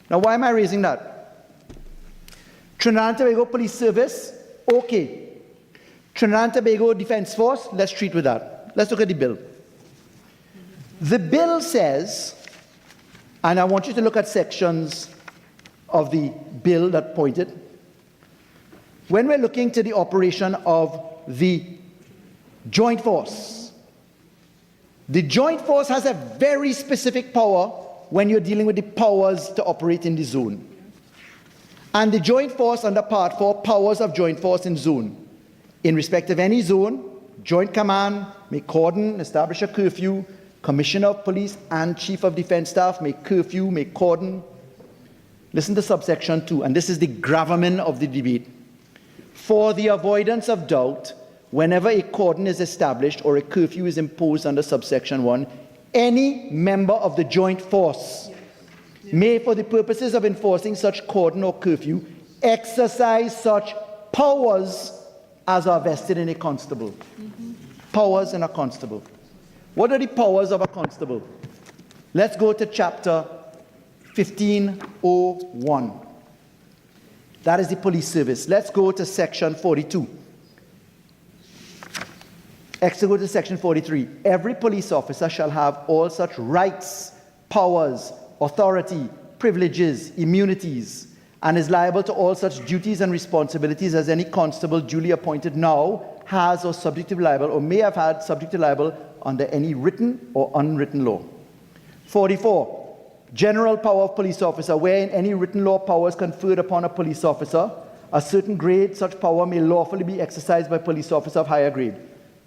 Now, why am I raising that? Trinidad and Tobago Police Service, okay. Trinidad and Tobago Defense Force, let's treat with that. Let's look at the bill. The bill says, and I want you to look at sections of the bill that pointed. When we're looking to the operation of the Joint Force, the Joint Force has a very specific power when you're dealing with the powers to operate in the zone. And the Joint Force under Part 4, powers of Joint Force in zone. In respect of any zone, Joint Command may cordon, establish a curfew, Commissioner of Police and Chief of Defense Staff may curfew, may cordon. Listen to subsection 2, and this is the gravamen of the debate. For the avoidance of doubt, whenever a cordon is established or a curfew is imposed under subsection 1, any member of the Joint Force may, for the purposes of enforcing such cordon or curfew, exercise such powers as are vested in a constable. Powers in a constable. What are the powers of a constable? Let's go to chapter 1501. That is the police service. Let's go to section 42. Next, go to section 43. Every police officer shall have all such rights, powers, authority, privileges, immunities, and is liable to all such duties and responsibilities as any constable duly appointed now has or subject to liable or may have had subject to liable under any written or unwritten law. 44. General power of police officer, wherein any written law powers conferred upon a police officer, a certain grade, such power may lawfully be exercised by police officer of higher grade.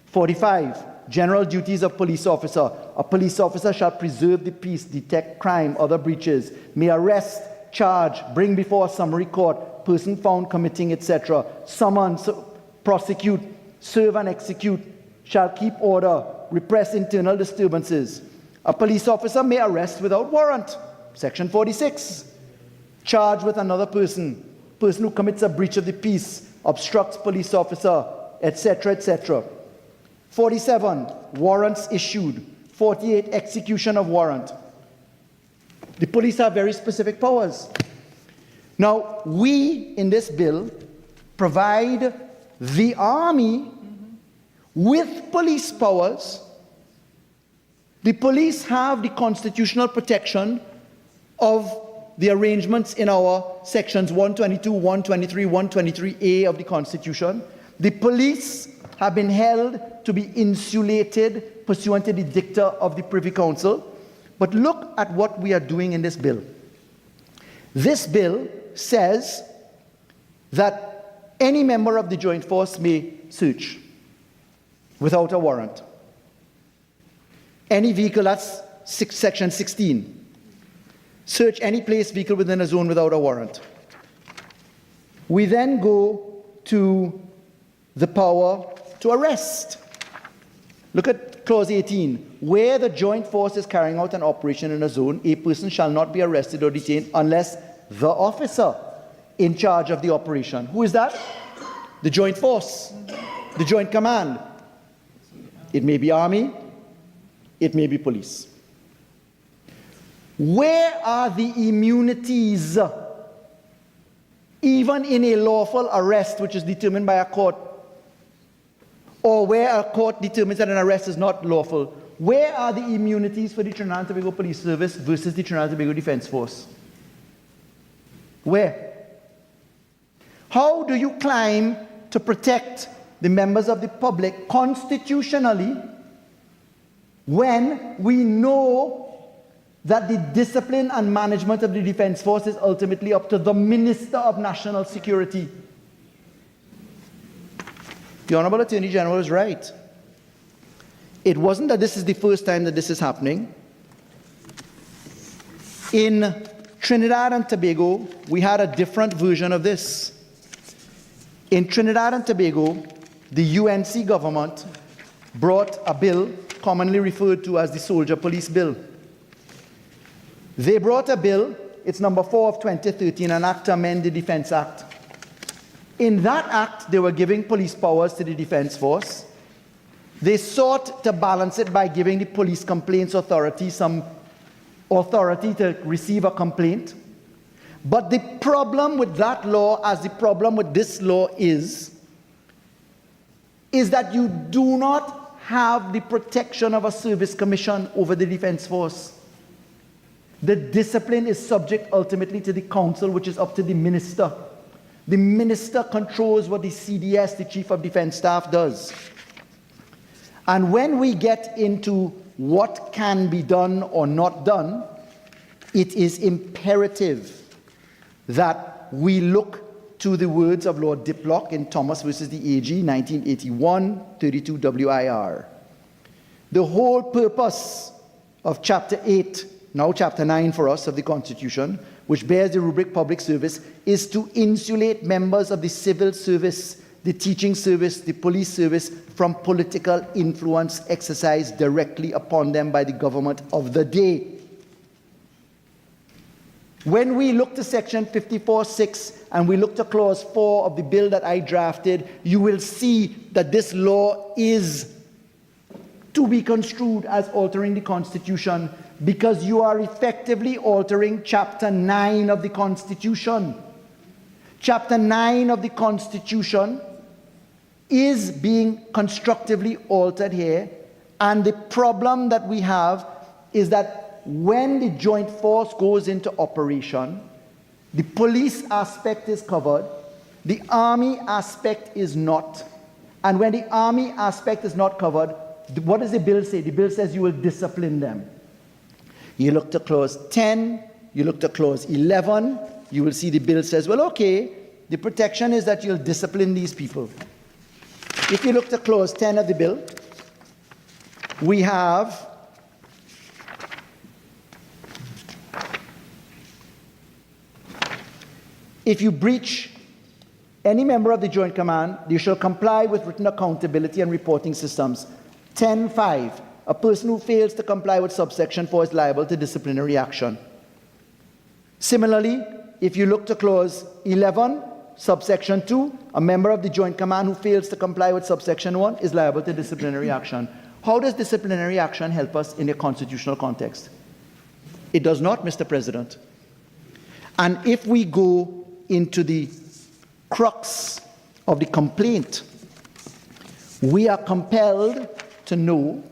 45. General duties of police officer. A police officer shall preserve the peace, detect crime, other breaches, may arrest, charge, bring before a summary court, person found committing, etc., summon, prosecute, serve and execute, shall keep order, repress internal disturbances. A police officer may arrest without warrant. Section 46. Charge with another person who commits a breach of the peace, obstructs police officer, etc., etc. 47. Warrants issued. 48. Execution of warrant. The police have very specific powers. Now, we in this bill provide the army with police powers. The police have the constitutional protection of the arrangements in our sections 122, 123, 123A of the Constitution. The police have been held to be insulated pursuant to the dicta of the Privy Council. But look at what we are doing in this bill. This bill says that any member of the Joint Force may search without a warrant any vehicle. That's section 16. search any place, vehicle within a zone without a warrant. We then go to the power to arrest. Look at clause 18. Where the joint force is carrying out an operation in a zone, a person shall not be arrested or detained unless the officer in charge of the operation. Who is that? The joint force, the joint command. It may be army, it may be police. Where are the immunities, even in a lawful arrest which is determined by a court, or where a court determines that an arrest is not lawful? Where are the immunities for the Trinidad and Tobago Police Service versus the Trinidad and Tobago Defense Force? Where? How do you claim to protect the members of the public constitutionally when we know that the discipline and management of the Defense Force is ultimately up to the Minister of National Security? The Honorable Attorney General is right. It wasn't that this is the first time that this is happening. In Trinidad and Tobago, we had a different version of this. In Trinidad and Tobago, the UNC government brought a bill commonly referred to as the Soldier Police Bill. They brought a bill, it's number 4 of 2013, an act to amend the Defense Act. In that act, they were giving police powers to the Defense Force. They sought to balance it by giving the Police Complaints Authority some authority to receive a complaint. But the problem with that law, as the problem with this law is that you do not have the protection of a service commission over the Defense Force. The discipline is subject ultimately to the council, which is up to the minister. The minister controls what the CDS, the Chief of Defense Staff, does. And when we get into what can be done or not done, it is imperative that we look to the words of Lord Diplock in Thomas versus the AG, 1981, 32 WIR. The whole purpose of Chapter 8, now Chapter 9 for us, of the Constitution, which bears the rubric public service, is to insulate members of the civil service, the teaching service, the police service from political influence exercised directly upon them by the government of the day. When we look to section 54(6) and we look to clause 4 of the bill that I drafted, you will see that this law is to be construed as altering the Constitution, because you are effectively altering Chapter 9 of the Constitution. Chapter 9 of the Constitution is being constructively altered here, and the problem that we have is that when the joint force goes into operation, the police aspect is covered, the army aspect is not. And when the army aspect is not covered, what does the bill say? The bill says you will discipline them. You look to clause 10, you look to clause 11, you will see the bill says, well, okay, the protection is that you'll discipline these people. If you look to clause 10 of the bill, we have if you breach any member of the Joint Command, you shall comply with written accountability and reporting systems. 10.5, a person who fails to comply with subsection 4 is liable to disciplinary action. Similarly, if you look to clause 11, subsection 2, a member of the Joint Command who fails to comply with subsection 1 is liable to disciplinary action. How does disciplinary action help us in a constitutional context? It does not, Mr. President. And if we go into the crux of the complaint, we are compelled to know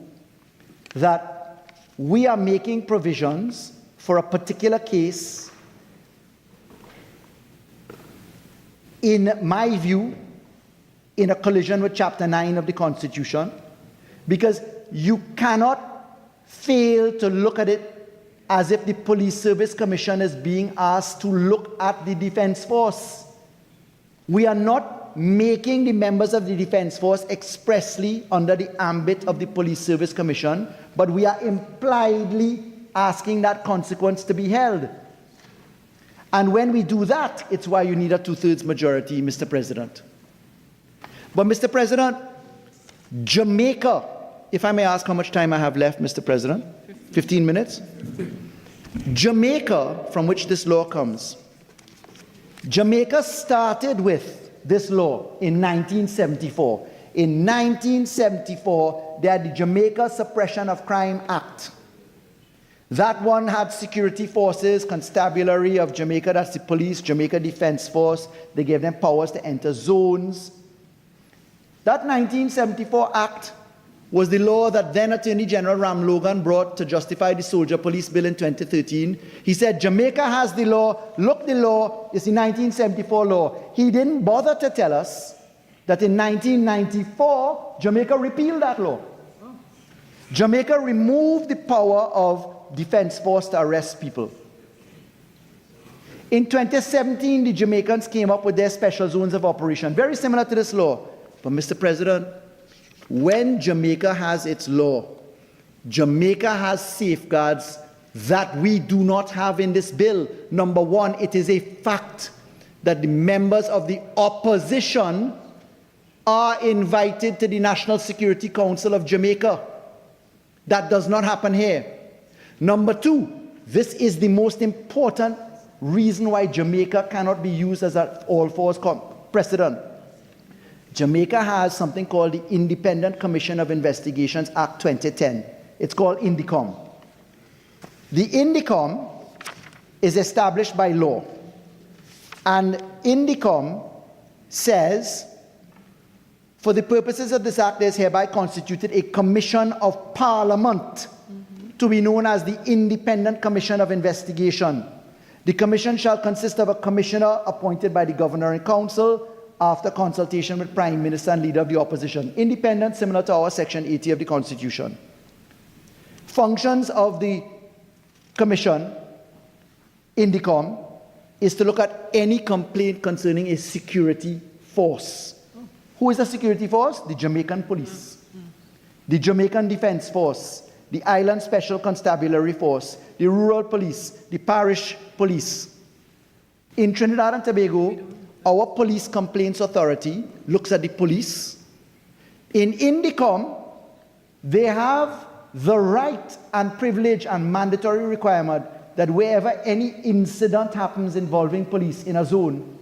that we are making provisions for a particular case, in my view, in a collision with Chapter 9 of the Constitution, because you cannot fail to look at it as if the Police Service Commission is being asked to look at the Defense Force. We are not making the members of the Defense Force expressly under the ambit of the Police Service Commission, but we are impliedly asking that consequence to be held. And when we do that, it's why you need a 2/3 majority, Mr. President. But Mr. President, Jamaica, if I may ask how much time I have left, Mr. President? 15 minutes? Jamaica, from which this law comes, Jamaica started with this law in 1974. In 1974, they had the Jamaica Suppression of Crime Act. That one had security forces, constabulary of Jamaica, that's the police, Jamaica Defense Force. They gave them powers to enter zones. That 1974 Act was the law that then Attorney General Ram Logan brought to justify the Soldier Police Bill in 2013. He said, Jamaica has the law, look, the law, it's the 1974 law. He didn't bother to tell us that in 1994, Jamaica repealed that law. Jamaica removed the power of defense force to arrest people. In 2017, the Jamaicans came up with their special zones of operation, very similar to this law. But Mr. President, when Jamaica has its law, Jamaica has safeguards that we do not have in this bill. Number one, it is a fact that the members of the opposition are invited to the National Security Council of Jamaica. That does not happen here. Number two, this is the most important reason why Jamaica cannot be used as an all-fours precedent. Jamaica has something called the Independent Commission of Investigations Act 2010. It's called INDICOM. The INDICOM is established by law. And INDICOM says, for the purposes of this act, there is hereby constituted a commission of parliament to be known as the Independent Commission of Investigation. The commission shall consist of a commissioner appointed by the Governor and Council after consultation with Prime Minister and Leader of the Opposition. Independent, similar to our Section 80 of the Constitution. Functions of the commission, INDICOM, is to look at any complaint concerning a security force. Who is the security force? The Jamaican Police, the Jamaican Defense Force, the Island Special Constabulary Force, the Rural Police, the Parish Police. In Trinidad and Tobago, our Police Complaints Authority looks at the police. In INDICOM, they have the right and privilege and mandatory requirement that wherever any incident happens involving police in a zone,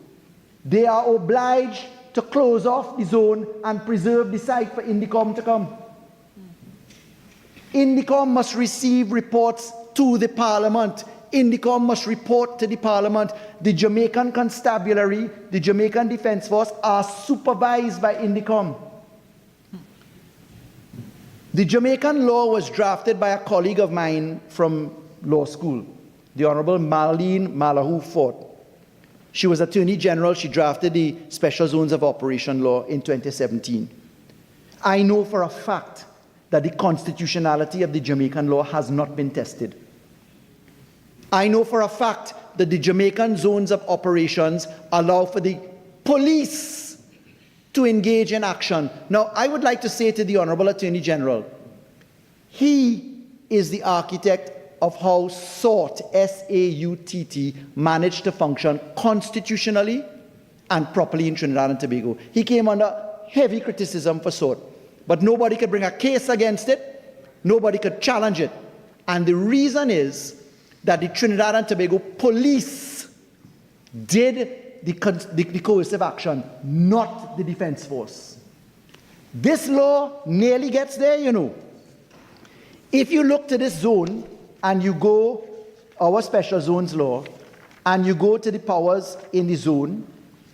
they are obliged to close off the zone and preserve the site for INDICOM to come. INDICOM must receive reports to the Parliament. INDICOM must report to the Parliament. The Jamaican Constabulary, the Jamaican Defense Force are supervised by INDICOM. The Jamaican law was drafted by a colleague of mine from law school, the Honorable Marlene Malahu Ford. She was Attorney General. She drafted the Special Zones of Operation law in 2017. I know for a fact that the constitutionality of the Jamaican law has not been tested. I know for a fact that the Jamaican zones of operations allow for the police to engage in action. Now, I would like to say to the Honorable Attorney General, he is the architect of how SAUT, S-A-U-T-T, managed to function constitutionally and properly in Trinidad and Tobago. He came under heavy criticism for SAUT, but nobody could bring a case against it, nobody could challenge it. And the reason is that the Trinidad and Tobago police did the coercive action, not the defense force. This law nearly gets there, you know. If you look to this zone and you go, our special zones law, and you go to the powers in the zone,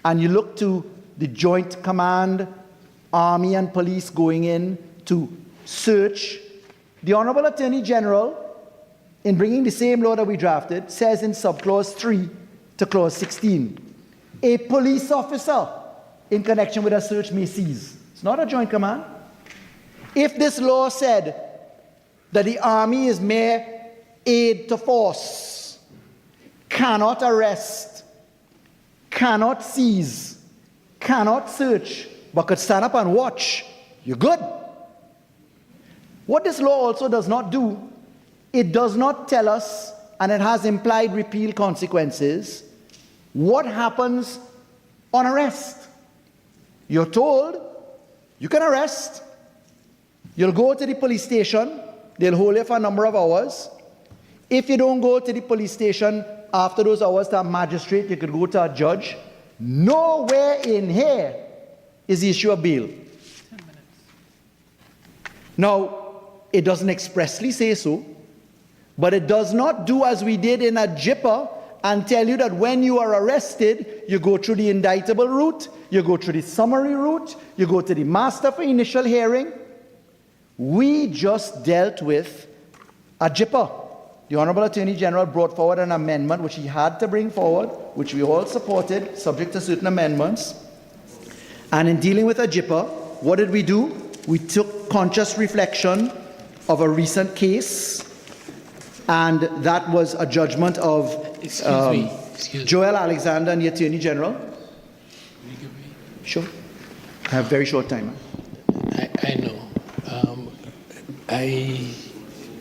and you look to the Joint Command, Army and Police going in to search, the Honorable Attorney General, in bringing the same law that we drafted, says in subclause 3 to clause 16, a police officer in connection with a search may seize. It's not a joint command. If this law said that the army is mere aid to force, cannot arrest, cannot seize, cannot search, but could stand up and watch, you're good. What this law also does not do, it does not tell us, and it has implied repeal consequences, What happens on arrest? You're told you can arrest. You'll go to the police station. They'll hold you for a number of hours. If you don't go to the police station after those hours to a magistrate, you could go to a judge. Nowhere in here is the issue of bail. 10 minutes. Now, it doesn't expressly say so, but it does not do as we did in a JIPA and tell you that when you are arrested, you go through the indictable route, you go through the summary route, you go to the master for initial hearing. We just dealt with a JIPA. The Honorable Attorney General brought forward an amendment which he had to bring forward, which we all supported, subject to certain amendments. And in dealing with a JIPA, what did we do? We took conscious reflection of a recent case, and that was a judgment of Joel Alexander and the Attorney General. Sure. I have very short time. I know. I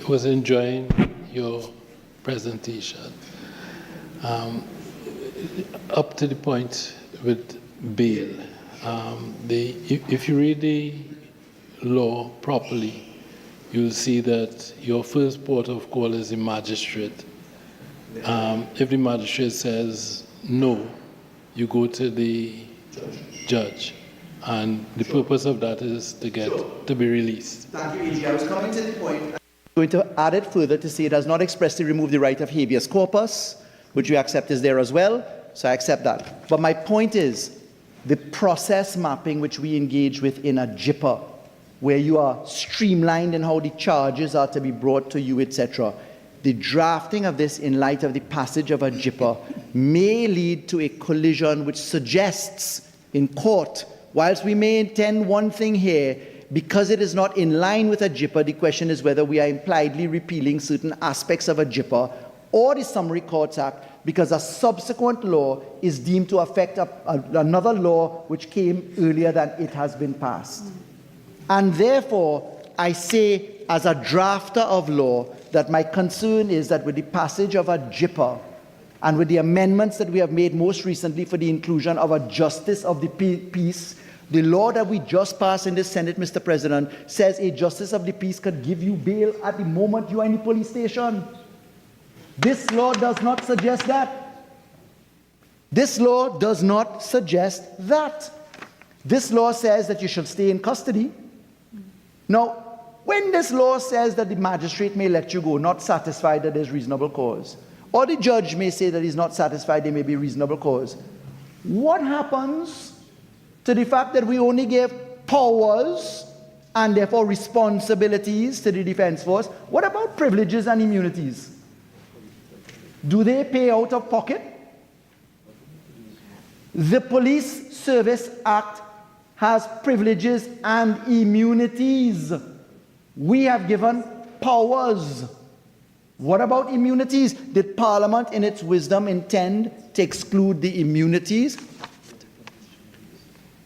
was enjoying your presentation. Up to the point with bail, if you read the law properly, you'll see that your first port of call is the magistrate. If the magistrate says no, you go to the judge. And the purpose of that is to get to be released. Thank you, AG. I was coming to the point. I'm going to add it further to say it does not expressly remove the right of habeas corpus, which we accept is there as well, so I accept that. But my point is, the process mapping which we engage with in a JIPA, where you are streamlined in how the charges are to be brought to you, etc., the drafting of this in light of the passage of a JIPA may lead to a collision which suggests in court, whilst we may intend one thing here, because it is not in line with a JIPA, the question is whether we are impliedly repealing certain aspects of a JIPA or the Summary Courts Act, because a subsequent law is deemed to affect another law which came earlier than it has been passed. And therefore, I say as a drafter of law that my concern is that with the passage of a JIPA and with the amendments that we have made most recently for the inclusion of a justice of the peace, the law that we just passed in the Senate, Mr. President, says a justice of the peace could give you bail at the moment you are in the police station. This law does not suggest that. This law does not suggest that. This law says that you should stay in custody. Now, when this law says that the magistrate may let you go, not satisfied that there's reasonable cause, or the judge may say that he's not satisfied there may be reasonable cause, what happens to the fact that we only give powers and therefore responsibilities to the defense force? What about privileges and immunities? Do they pay out of pocket? The Police Service Act has privileges and immunities. We have given powers. What about immunities? Did Parliament in its wisdom intend to exclude the immunities?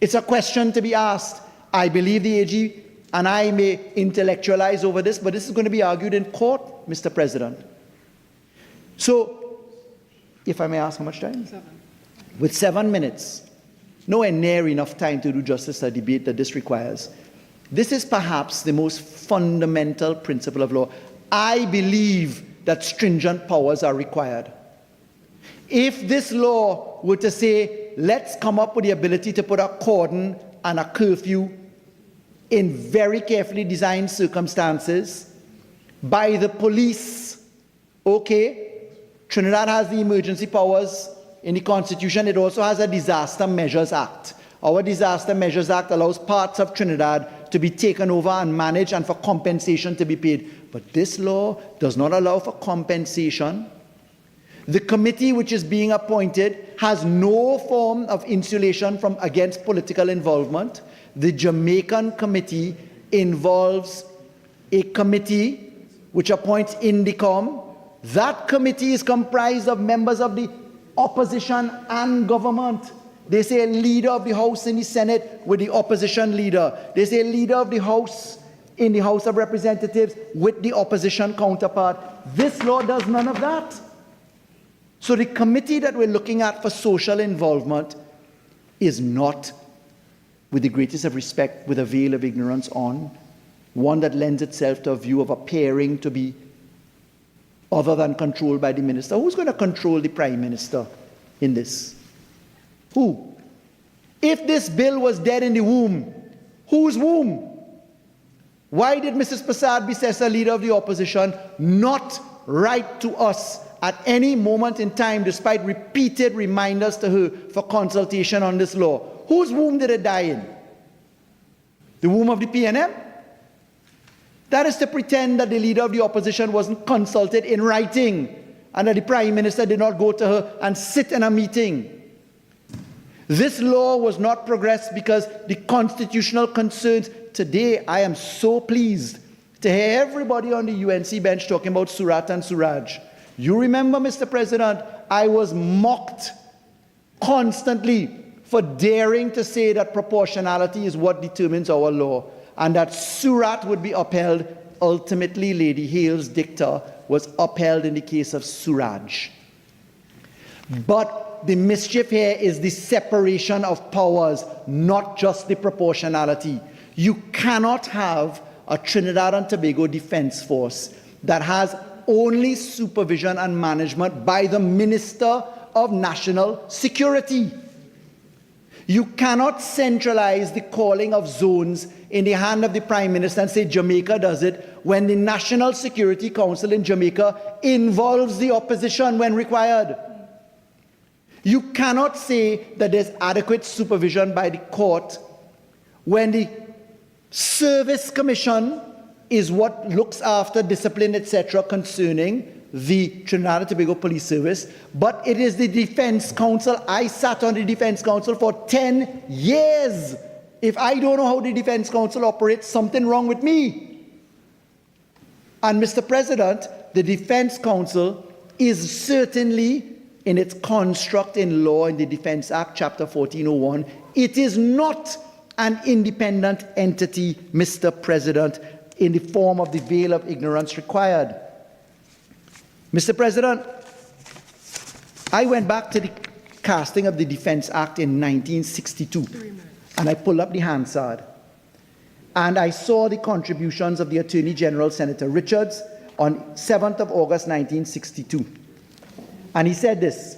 It's a question to be asked. I believe the AG, and I may intellectualize over this, but this is going to be argued in court, Mr. President. So, if I may ask, how much time? 7. With 7 minutes, nowhere near enough time to do justice to a debate that this requires. This is perhaps the most fundamental principle of law. I believe that stringent powers are required. If this law were to say, let's come up with the ability to put a cordon and a curfew in very carefully designed circumstances by the police, okay, Trinidad has the emergency powers in the Constitution. It also has a Disaster Measures Act. Our Disaster Measures Act allows parts of Trinidad to be taken over and managed and for compensation to be paid. But this law does not allow for compensation. The committee which is being appointed has no form of insulation from against political involvement. The Jamaican committee involves a committee which appoints INDICOM. That committee is comprised of members of the opposition and government. They say a leader of the House in the Senate with the opposition leader. They say a leader of the House in the House of Representatives with the opposition counterpart. This law does none of that. So the committee that we're looking at for social involvement is not, with the greatest of respect, with a veil of ignorance on, one that lends itself to a view of appearing to be other than controlled by the minister. Who's going to control the prime minister in this? Who? If this bill was dead in the womb, whose womb? Why did Mrs. Prasad Bisesa, leader of the opposition, not write to us at any moment in time, despite repeated reminders to her for consultation on this law? Whose womb did it die in? The womb of the PNM? That is to pretend that the leader of the opposition wasn't consulted in writing and that the prime minister did not go to her and sit in a meeting. This law was not progressed because the constitutional concerns. Today, I am so pleased to hear everybody on the UNC bench talking about Surat and Suraj. You remember, Mr. President, I was mocked constantly for daring to say that proportionality is what determines our law, and that Surat would be upheld. Ultimately, Lady Hale's dicta was upheld in the case of Suraj. But the mischief here is the separation of powers, not just the proportionality. You cannot have a Trinidad and Tobago Defense Force that has only supervision and management by the Minister of National Security. You cannot centralize the calling of zones in the hand of the Prime Minister and say Jamaica does it when the National Security Council in Jamaica involves the opposition when required. You cannot say that there's adequate supervision by the court when the Service Commission is what looks after discipline, etc., concerning the Trinidad and Tobago Police Service, but it is the Defense Council. I sat on the Defense Council for 10 years. If I don't know how the Defense Council operates, something wrong with me. And Mr. President, the Defense Council is certainly, in its construct in law in the Defense Act, Chapter 1401, it is not an independent entity, Mr. President, in the form of the veil of ignorance required. Mr. President, I went back to the casting of the Defense Act in 1962, and I pulled up the Hansard, and I saw the contributions of the Attorney General, Senator Richards, on 7th of August 1962. And he said this: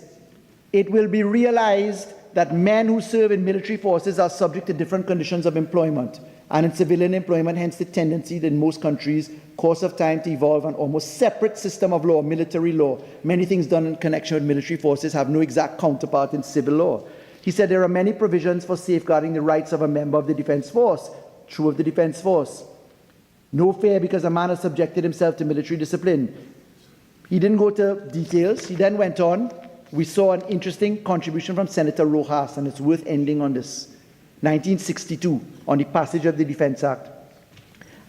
"It will be realized that men who serve in military forces are subject to different conditions of employment, and in civilian employment, hence the tendency in most countries, course of time, to evolve an almost separate system of law, military law. Many things done in connection with military forces have no exact counterpart in civil law." He said there are many provisions for safeguarding the rights of a member of the Defense Force. True of the Defense Force. No fear because a man has subjected himself to military discipline. He didn't go to details. He then went on. We saw an interesting contribution from Senator Rojas, and it's worth ending on this. 1962, on the passage of the Defense Act.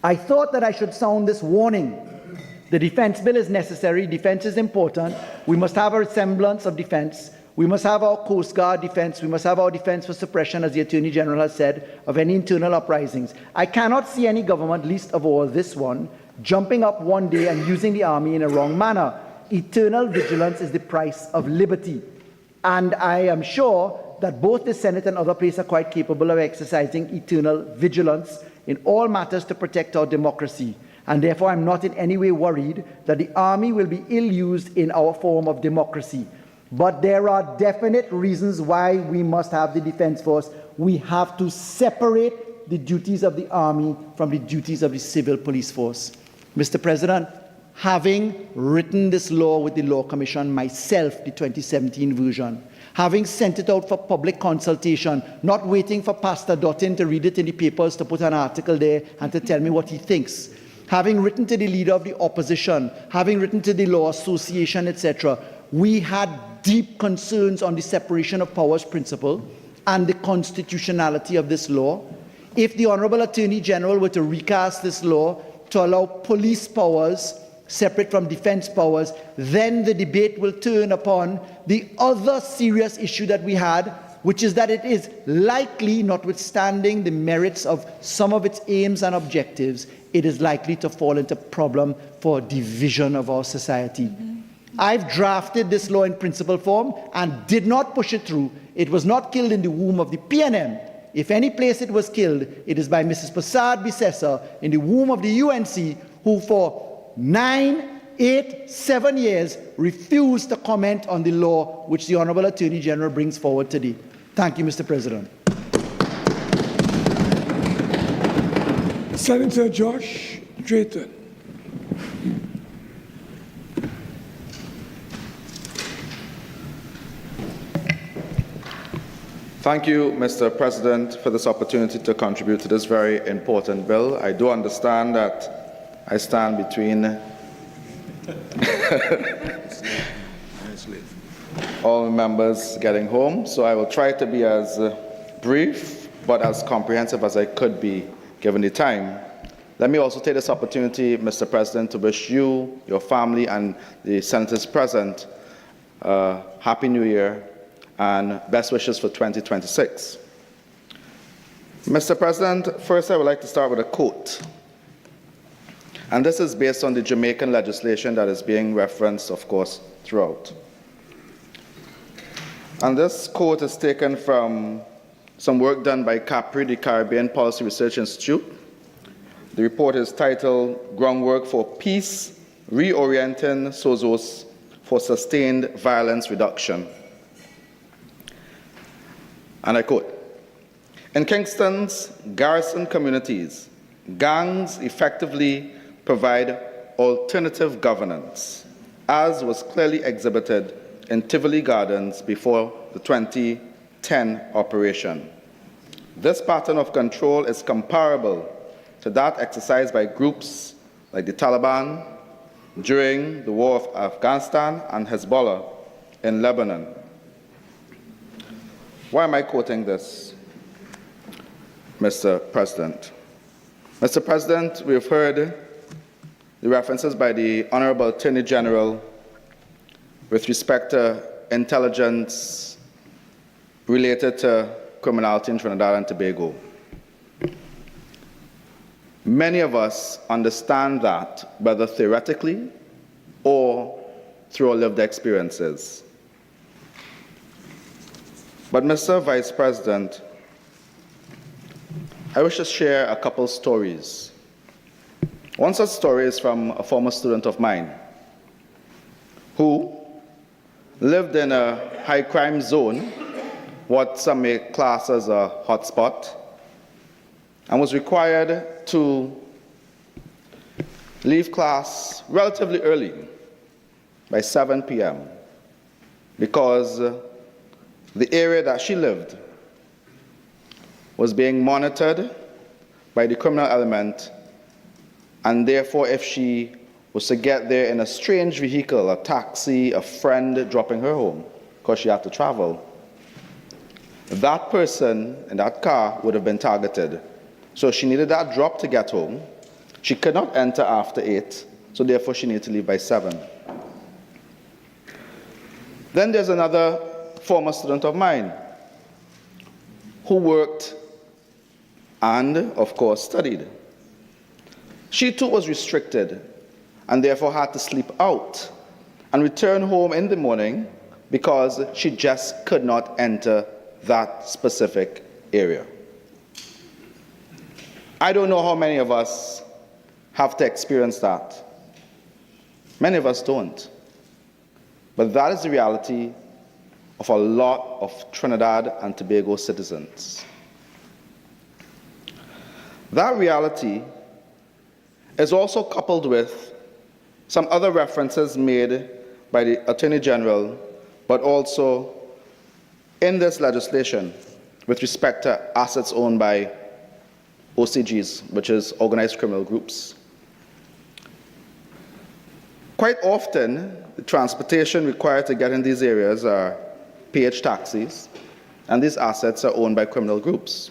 "I thought that I should sound this warning. The defense bill is necessary. Defense is important. We must have a semblance of defense. We must have our Coast Guard defense. We must have our defense for suppression, as the Attorney General has said, of any internal uprisings. I cannot see any government, least of all this one, jumping up one day and using the army in a wrong manner. Eternal vigilance is the price of liberty. And I am sure that both the Senate and other places are quite capable of exercising eternal vigilance in all matters to protect our democracy. And therefore, I'm not in any way worried that the army will be ill-used in our form of democracy. But there are definite reasons why we must have the Defense Force. We have to separate the duties of the army from the duties of the civil police force." Mr. President, having written this law with the Law Commission myself, the 2017 version, having sent it out for public consultation, not waiting for Pastor Dottin to read it in the papers, to put an article there and to tell me what he thinks, having written to the leader of the opposition, having written to the Law Association, etc., we had deep concerns on the separation of powers principle and the constitutionality of this law. If the Honorable Attorney General were to recast this law to allow police powers separate from defense powers, then the debate will turn upon the other serious issue that we had, which is that it is likely, notwithstanding the merits of some of its aims and objectives, it is likely to fall into problem for division of our society. I've drafted this law in principle form and did not push it through. It was not killed in the womb of the PNM. If any place it was killed, it is by Mrs. Prasad Bisesa in the womb of the UNC, who for 9, 8, 7 years refused to comment on the law which the Honorable Attorney General brings forward today. Thank you, Mr. President. Senator Josh Drayton. Thank you, Mr. President, for this opportunity to contribute to this very important bill. I do understand that I stand between all members getting home, so I will try to be as brief but as comprehensive as I could be given the time. Let me also take this opportunity, Mr. President, to wish you, your family, and the senators present Happy New Year and best wishes for 2026. Mr. President, first I would like to start with a quote. And this is based on the Jamaican legislation that is being referenced, of course, throughout. And this quote is taken from some work done by CAPRI, the Caribbean Policy Research Institute. The report is titled Groundwork for Peace, Reorienting SOZOs for Sustained Violence Reduction. And I quote, "In Kingston's garrison communities, gangs effectively provide alternative governance, as was clearly exhibited in Tivoli Gardens before the 2010 operation. This pattern of control is comparable to that exercised by groups like the Taliban during the war of Afghanistan and Hezbollah in Lebanon." Why am I quoting this, Mr. President? Mr. President, we have heard the references by the Honorable Attorney General with respect to intelligence related to criminality in Trinidad and Tobago. Many of us understand that, whether theoretically or through our lived experiences. But, Mr. Vice President, I wish to share a couple stories. One such story is from a former student of mine who lived in a high crime zone, what some may class as a hotspot, and was required to leave class relatively early, by 7 p.m., because the area that she lived was being monitored by the criminal element, and therefore if she was to get there in a strange vehicle, a taxi, a friend dropping her home, because she had to travel, that person in that car would have been targeted. So she needed that drop to get home. She could not enter after 8, so therefore she needed to leave by 7. Then there's another former student of mine who worked and, of course, studied. She too was restricted and therefore had to sleep out and return home in the morning because she just could not enter that specific area. I don't know how many of us have to experience that. Many of us don't. But that is the reality of a lot of Trinidad and Tobago citizens. That reality is also coupled with some other references made by the Attorney General, but also in this legislation with respect to assets owned by OCGs, which is organized criminal groups. Quite often, the transportation required to get in these areas are PH taxis, and these assets are owned by criminal groups.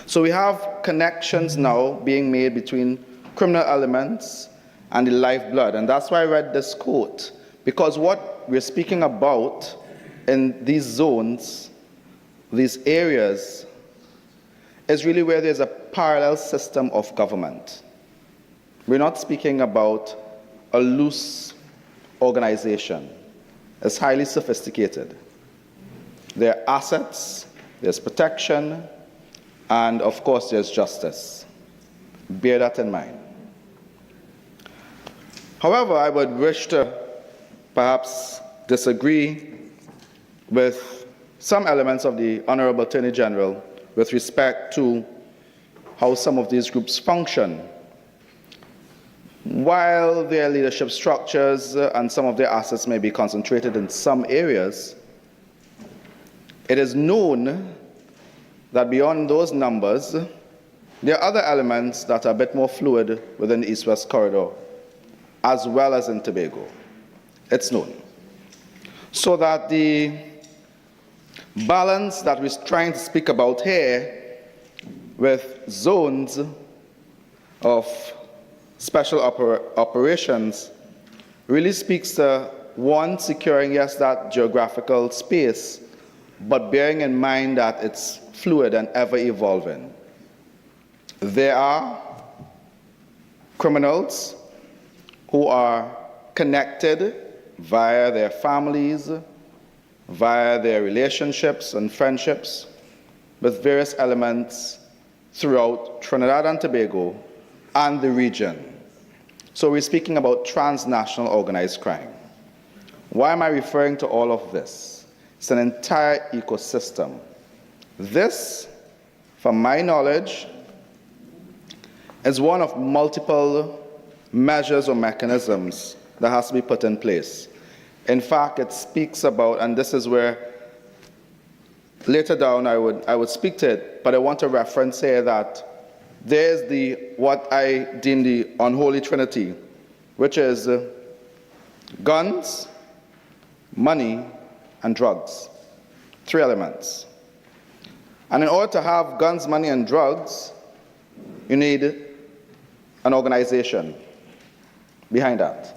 So we have connections now being made between criminal elements and the lifeblood, and that's why I read this quote, because what we're speaking about in these zones, these areas, is really where there's a parallel system of government. We're not speaking about a loose organization is highly sophisticated. There are assets, there's protection, and of course there's justice. Bear that in mind. However, I would wish to perhaps disagree with some elements of the Honorable Attorney General with respect to how some of these groups function. While their leadership structures and some of their assets may be concentrated in some areas, it is known that beyond those numbers, there are other elements that are a bit more fluid within the East-West corridor, as well as in Tobago. It's known. So that the balance that we're trying to speak about here with zones of special operations really speaks to, one, securing, yes, that geographical space, but bearing in mind that it's fluid and ever-evolving. There are criminals who are connected via their families, via their relationships and friendships with various elements throughout Trinidad and Tobago and the region. So we're speaking about transnational organized crime. Why am I referring to all of this? It's an entire ecosystem. This, from my knowledge, is one of multiple measures or mechanisms that has to be put in place. In fact, it speaks about, and this is where later down I would speak to it, but I want to reference here that there's what I deem the unholy trinity, which is guns, money, and drugs. 3 elements. And in order to have guns, money, and drugs, you need an organization behind that.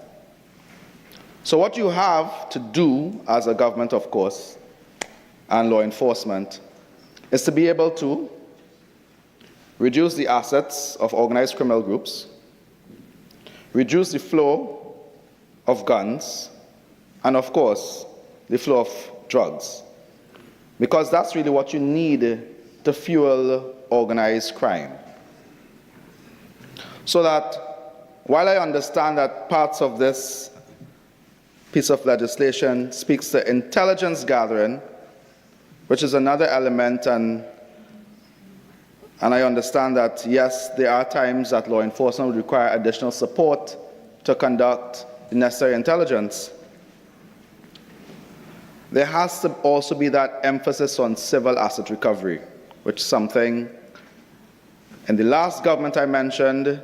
So what you have to do as a government, of course, and law enforcement, is to be able to reduce the assets of organized criminal groups, reduce the flow of guns, and of course, the flow of drugs. Because that's really what you need to fuel organized crime. So that while I understand that parts of this piece of legislation speaks to intelligence gathering, which is another element, and I understand that, yes, there are times that law enforcement would require additional support to conduct the necessary intelligence. There has to also be that emphasis on civil asset recovery, which is something in the last government I mentioned,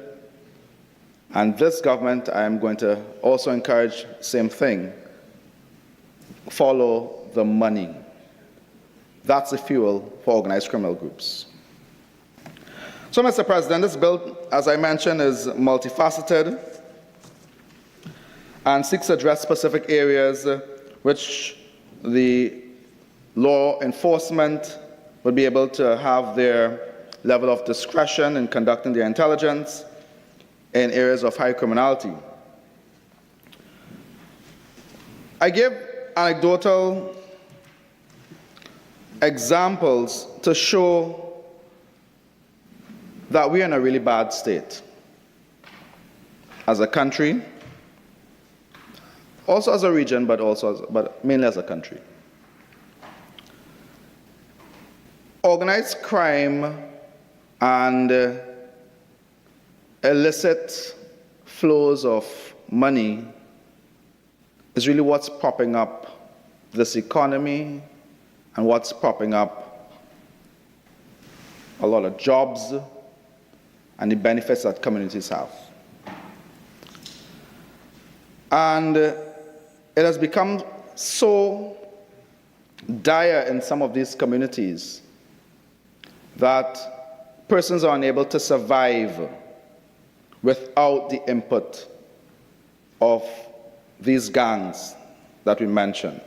and this government I am going to also encourage the same thing. Follow the money. That's the fuel for organized criminal groups. So, Mr. President, this bill, as I mentioned, is multifaceted and seeks to address specific areas which the law enforcement would be able to have their level of discretion in conducting their intelligence in areas of high criminality. I give anecdotal examples to show that we're in a really bad state as a country, also as a region, but mainly as a country. Organized crime and illicit flows of money is really what's propping up this economy and what's propping up a lot of jobs and the benefits that communities have. And it has become so dire in some of these communities that persons are unable to survive without the input of these gangs that we mentioned.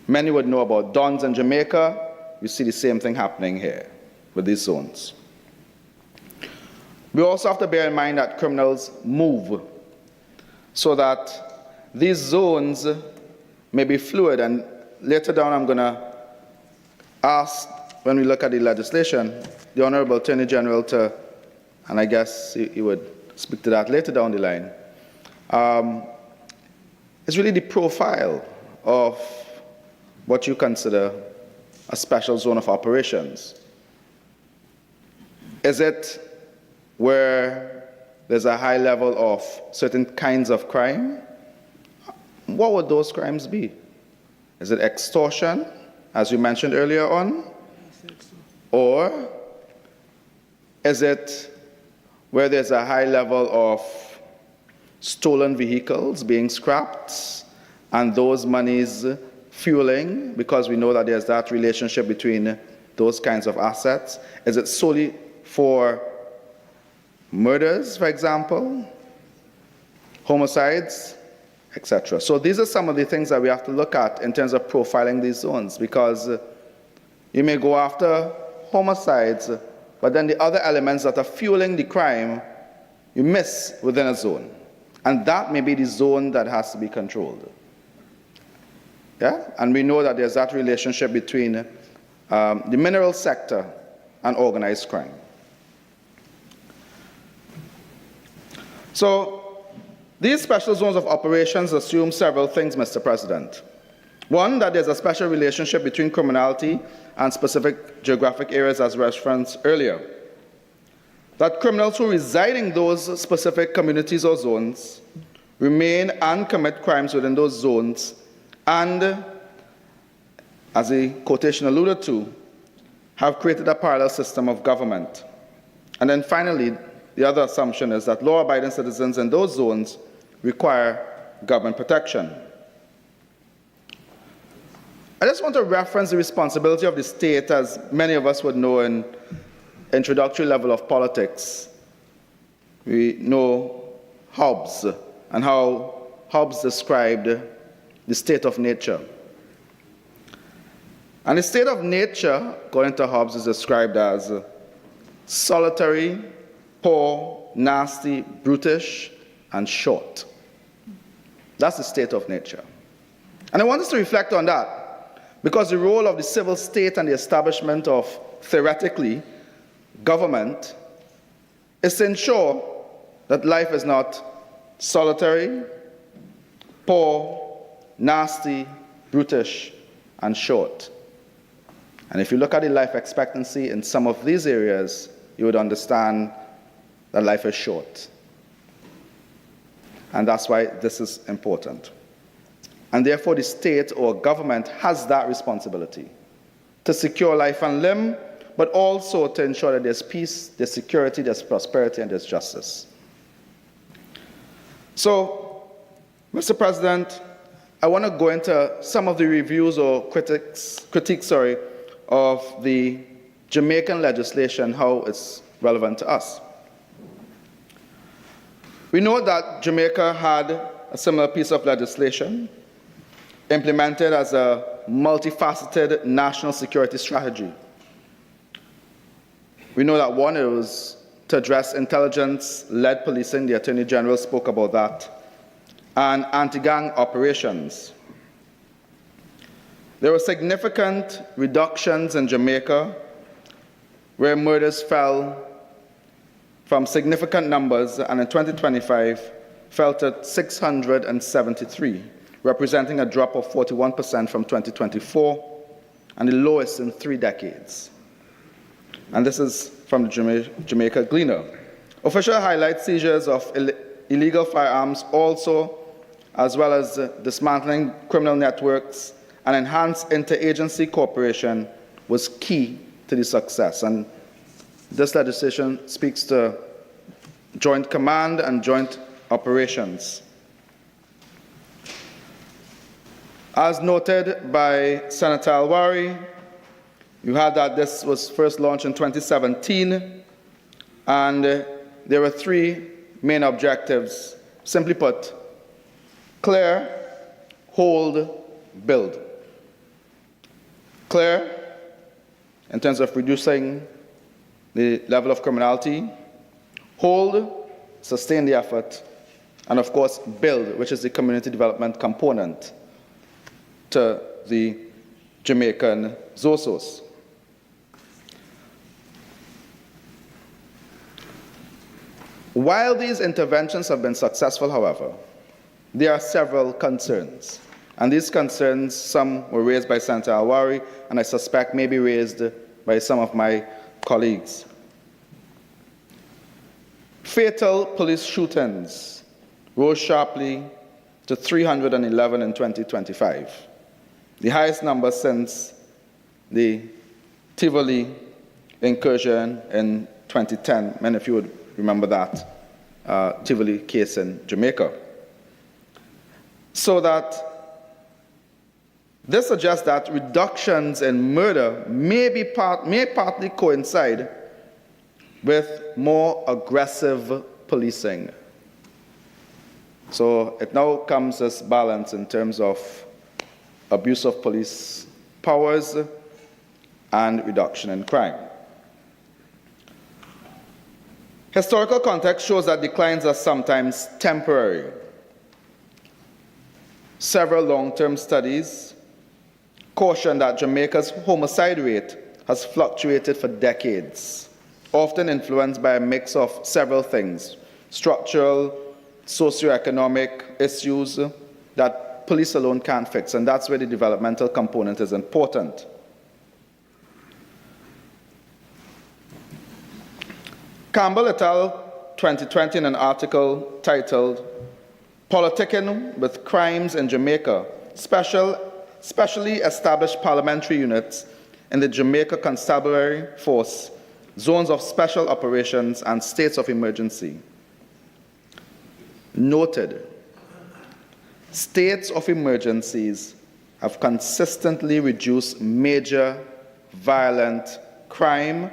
Many would know about Dons in Jamaica. You see the same thing happening here with these zones. We also have to bear in mind that criminals move, so that these zones may be fluid, and later down I'm going to ask, when we look at the legislation, the Honorable Attorney General to, and I guess he would speak to that later down the line, it's really the profile of what you consider a special zone of operations. Is it where there's a high level of certain kinds of crime? What would those crimes be? Is it extortion, as you mentioned earlier on? Or is it where there's a high level of stolen vehicles being scrapped and those monies fueling, because we know that there's that relationship between those kinds of assets? Is it solely for murders, for example, homicides, etc.? So these are some of the things that we have to look at in terms of profiling these zones, because you may go after homicides, but then the other elements that are fueling the crime, you miss within a zone. And that may be the zone that has to be controlled. Yeah? And we know that there's that relationship between the mineral sector and organized crime. So these special zones of operations assume several things, Mr. President. One, that there's a special relationship between criminality and specific geographic areas, as referenced earlier. That criminals who reside in those specific communities or zones remain and commit crimes within those zones, and, as the quotation alluded to, have created a parallel system of government. And then finally, the other assumption is that law-abiding citizens in those zones require government protection. I just want to reference the responsibility of the state, as many of us would know in introductory level of politics. We know Hobbes and how Hobbes described the state of nature. And the state of nature, according to Hobbes, is described as solitary, poor, nasty, brutish, and short. That's the state of nature. And I want us to reflect on that, because the role of the civil state and the establishment of, theoretically, government is to ensure that life is not solitary, poor, nasty, brutish, and short. And if you look at the life expectancy in some of these areas, you would understand that life is short. And that's why this is important. And therefore, the state or government has that responsibility to secure life and limb, but also to ensure that there's peace, there's security, there's prosperity, and there's justice. So, Mr. President, I want to go into some of the reviews or critiques of the Jamaican legislation, how it's relevant to us. We know that Jamaica had a similar piece of legislation implemented as a multifaceted national security strategy. We know that one, it was to address intelligence-led policing, the Attorney General spoke about that, and anti-gang operations. There were significant reductions in Jamaica where murders fell from significant numbers, and in 2025 fell to 673, representing a drop of 41% from 2024, and the lowest in 3 decades. And this is from the Jamaica Gleaner. Official highlights seizures of illegal firearms also, as well as dismantling criminal networks and enhanced interagency cooperation was key to the success. And this legislation speaks to joint command and joint operations. As noted by Senator Alwari, you had that this was first launched in 2017, and there were 3 main objectives. Simply put, clear, hold, build. Clear, in terms of reducing the level of criminality. Hold, sustain the effort. and of course, BUILD, which is the community development component to the Jamaican ZOSOs. While these interventions have been successful, however, there are several concerns. And these concerns, some were raised by Senator Alwari, and I suspect may be raised by some of my colleagues. Fatal police shootings rose sharply to 311 in 2025, the highest number since the Tivoli incursion in 2010. Many of you would remember that Tivoli case in Jamaica. So that this suggests that reductions in murder may partly coincide with more aggressive policing. So it now comes as balance in terms of abuse of police powers and reduction in crime. Historical context shows that declines are sometimes temporary. Several long-term studies caution that Jamaica's homicide rate has fluctuated for decades, often influenced by a mix of several things: structural, socioeconomic issues that police alone can't fix, and that's where the developmental component is important. Campbell et al. 2020, in an article titled "Politicking with Crimes in Jamaica, Specially Established Parliamentary Units in the Jamaica Constabulary Force, Zones of Special Operations and States of Emergency," noted, states of emergencies have consistently reduced major violent crime,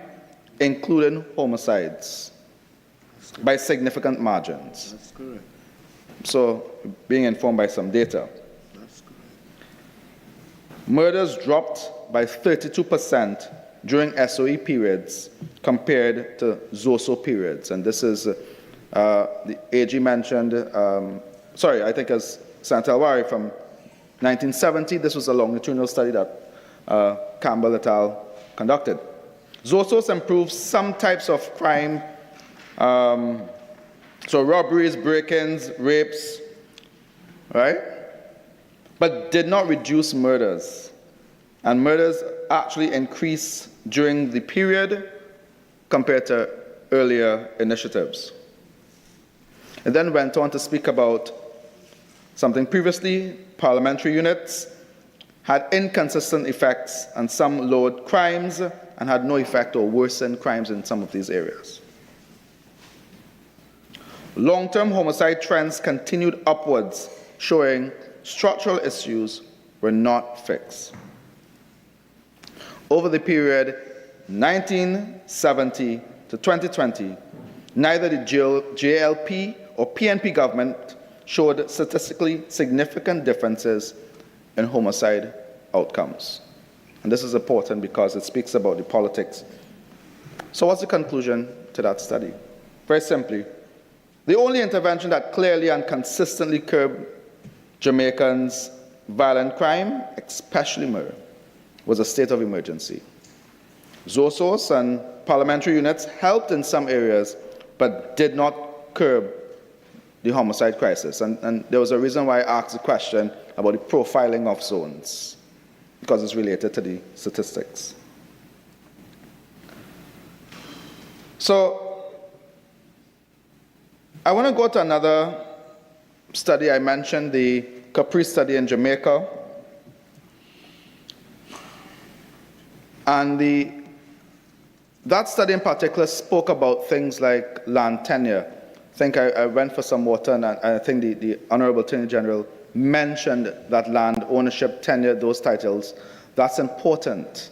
including homicides, by significant margins. That's correct. So, being informed by some data. That's correct. Murders dropped by 32% during SOE periods compared to ZOSO periods. And this is, the AG mentioned, I think as Senator Alwari, from 1970, this was a longitudinal study that Campbell et al. Conducted. ZOSOs improved some types of crime, so robberies, break-ins, rapes, right? But did not reduce murders. And murders actually increased during the period compared to earlier initiatives. It then went on to speak about something previously: parliamentary units had inconsistent effects on some lowered crimes and had no effect or worsened crimes in some of these areas. Long-term homicide trends continued upwards, showing structural issues were not fixed. Over the period 1970 to 2020, neither the JLP or PNP government showed statistically significant differences in homicide outcomes. And this is important because it speaks about the politics. So what's the conclusion to that study? Very simply, the only intervention that clearly and consistently curbed Jamaicans' violent crime, especially murder, was a state of emergency. ZOSOs and parliamentary units helped in some areas, but did not curb the homicide crisis. And there was a reason why I asked the question about the profiling of zones, because it's related to the statistics. So, I want to go to another study. I mentioned the Capri study in Jamaica. And that study in particular spoke about things like land tenure. I think I went for some water, and I think the Honorable Attorney General mentioned that land ownership, tenure, those titles. That's important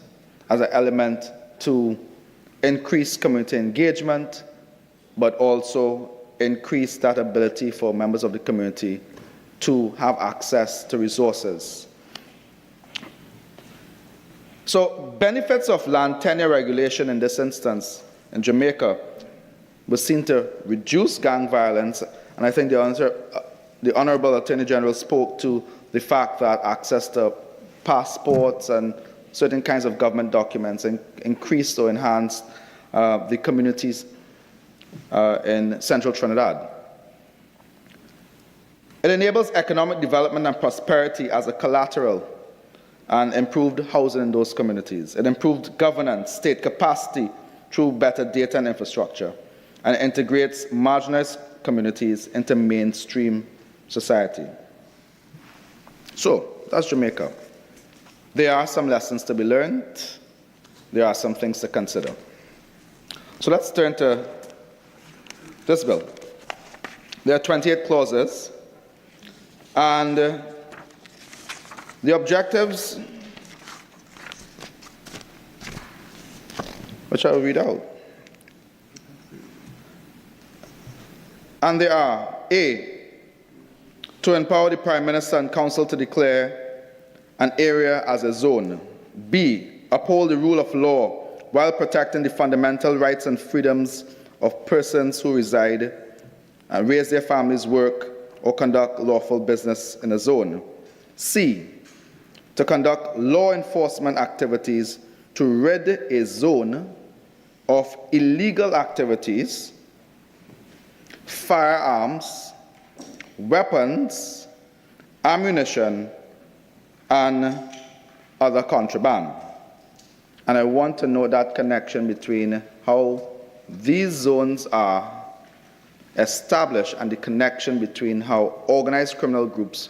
as an element to increase community engagement, but also increase that ability for members of the community to have access to resources. So benefits of land tenure regulation in this instance in Jamaica was seen to reduce gang violence And I think the Honorable Attorney General spoke to the fact that access to passports and certain kinds of government documents increased or enhanced the communities in central Trinidad. It enables economic development and prosperity as a collateral and improved housing in those communities. It improved governance, state capacity through better data and infrastructure, and it integrates marginalized communities into mainstream society. So, that's Jamaica. There are some lessons to be learned. There are some things to consider. So let's turn to this bill. There are 28 clauses, and the objectives, which I will read out. And they are: A, to empower the Prime Minister and Council to declare an area as a zone. B, uphold the rule of law while protecting the fundamental rights and freedoms of persons who reside and raise their families, work, or conduct lawful business in a zone. C, to conduct law enforcement activities to rid a zone of illegal activities, firearms, weapons, ammunition, and other contraband. And I want to know that connection between how these zones are established and the connection between how organized criminal groups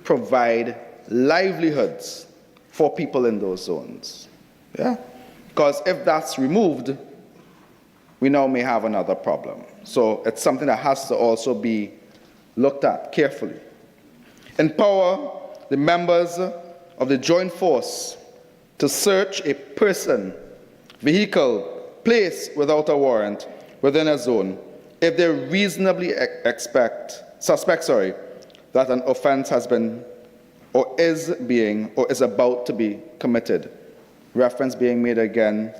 provide livelihoods for people in those zones. Yeah? Because if that's removed, we now may have another problem. So it's something that has to also be looked at carefully. Empower the members of the joint force to search a person, vehicle, place without a warrant within a zone if they reasonably suspect that an offense has been or is about to be committed. Reference being made again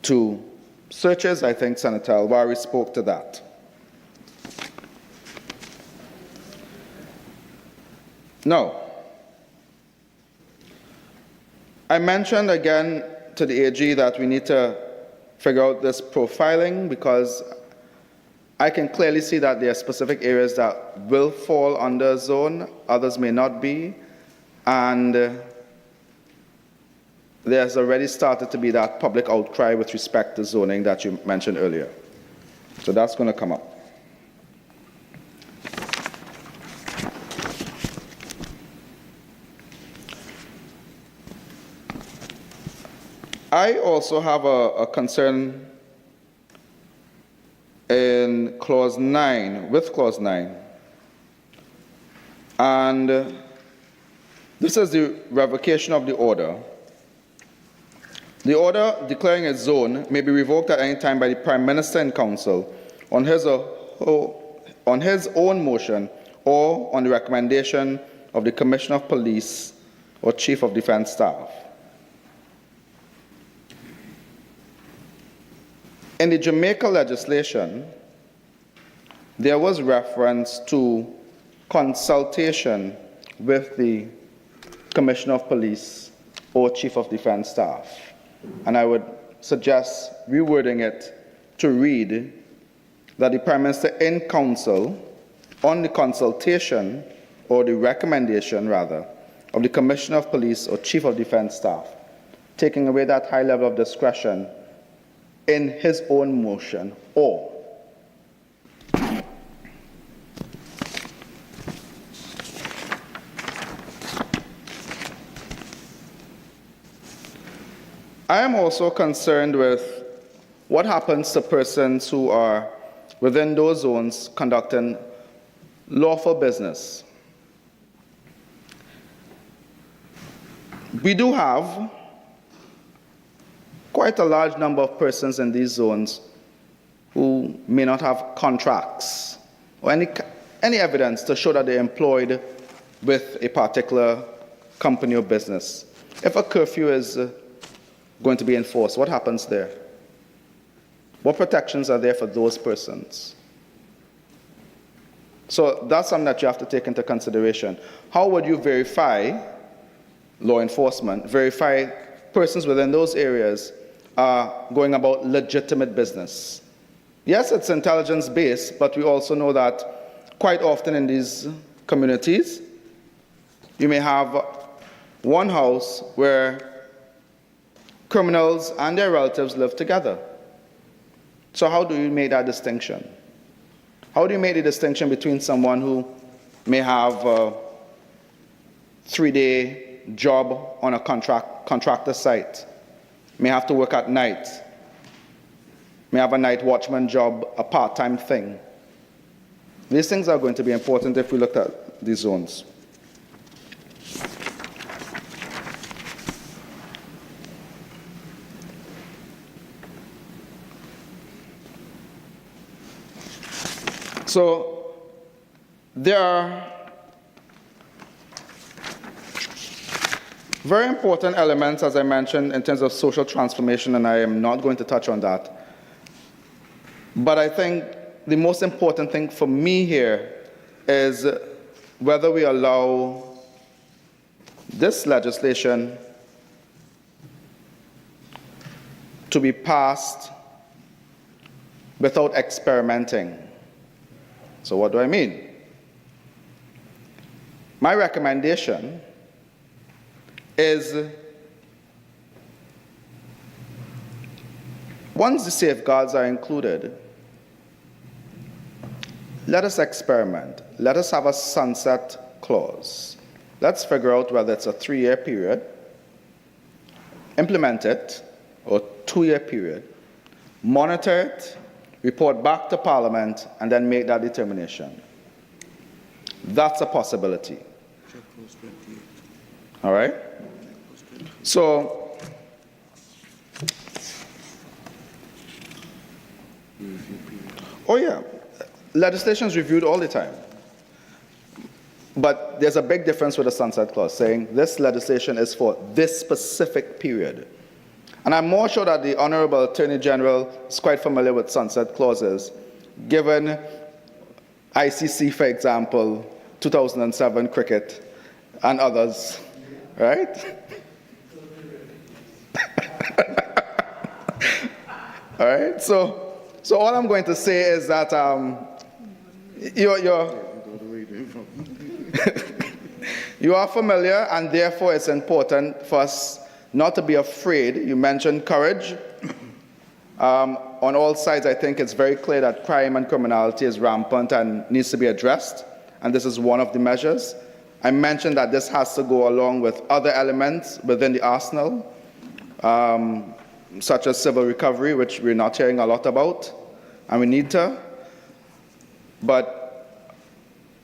to searches. I think Senator Alwari spoke to that. Now, I mentioned again to the AG that we need to figure out this profiling, because I can clearly see that there are specific areas that will fall under a zone, others may not be, and there's already started to be that public outcry with respect to zoning that you mentioned earlier. So that's going to come up. I also have a concern in Clause 9, with Clause 9. And this is the revocation of the order. The order declaring a zone may be revoked at any time by the Prime Minister and Council on his own motion or on the recommendation of the Commissioner of Police or Chief of Defence Staff. In the Jamaica legislation, there was reference to consultation with the Commissioner of Police or Chief of Defence Staff. And I would suggest rewording it to read that the Prime Minister in Council, on the consultation or the recommendation rather of the Commissioner of Police or Chief of Defence Staff, taking away that high level of discretion in his own motion, or I am also concerned with what happens to persons who are within those zones conducting lawful business. We do have quite a large number of persons in these zones who may not have contracts or any evidence to show that they're employed with a particular company or business. If a curfew is going to be enforced, what happens there? What protections are there for those persons? So that's something that you have to take into consideration. How would you verify, law enforcement, verify persons within those areas are going about legitimate business? Yes, it's intelligence-based, but we also know that quite often in these communities, you may have one house where criminals and their relatives live together. So how do you make that distinction? How do you make the distinction between someone who may have a 3-day job on a contractor site, may have to work at night, may have a night watchman job, a part-time thing? These things are going to be important if we look at these zones. So there are very important elements, as I mentioned, in terms of social transformation, and I am not going to touch on that. But I think the most important thing for me here is whether we allow this legislation to be passed without experimenting. So what do I mean? My recommendation is, once the safeguards are included, let us experiment. Let us have a sunset clause. Let's figure out whether it's a 3-year period, implement it, or 2-year period, monitor it, report back to Parliament, and then make that determination. That's a possibility. All right? So, oh yeah, legislation is reviewed all the time. But there's a big difference with the sunset clause, saying this legislation is for this specific period. And I'm more sure that the Honorable Attorney General is quite familiar with sunset clauses, given ICC, for example, 2007 cricket, and others, right? All right, so all I'm going to say is that you are familiar, and therefore it's important for us not to be afraid. You mentioned courage. On all sides, I think it's very clear that crime and criminality is rampant and needs to be addressed, and this is one of the measures. I mentioned that this has to go along with other elements within the arsenal, such as civil recovery, which we're not hearing a lot about, and we need to. But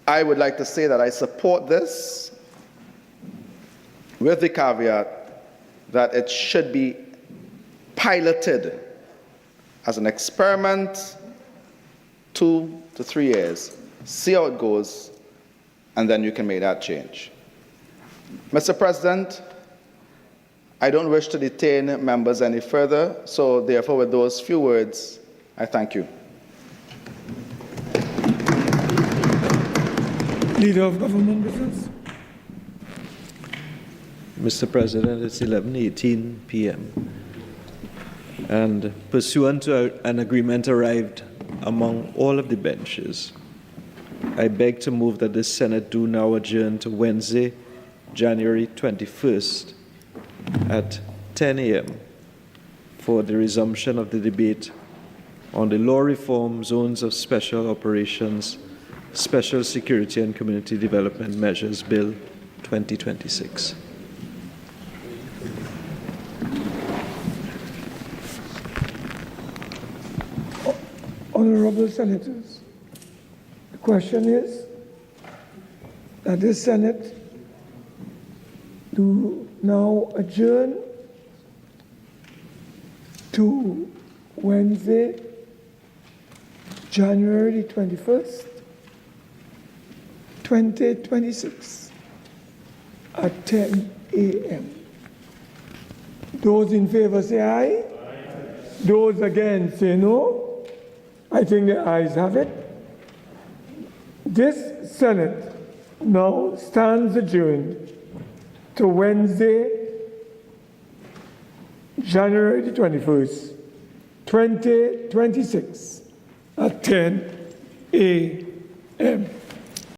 I would like to say that I support this with the caveat that it should be piloted as an experiment, 2 to 3 years, see how it goes, and then you can make that change. Mr. President, I don't wish to detain members any further, so therefore with those few words, I thank you. Leader of Government Business. Mr. President, it's 11:18 p.m. And pursuant to an agreement arrived among all of the benches, I beg to move that the Senate do now adjourn to Wednesday, January 21st at 10 a.m. for the resumption of the debate on the law reform, zones of special operations, special security and community development measures bill 2026. Honorable Senators, the question is that the Senate do now adjourn to Wednesday, January 21st, 2026 at 10 a.m. Those in favor say aye. Those against say no. I think the ayes have it. This Senate now stands adjourned to Wednesday, January the 21st, 2026 at 10 a.m.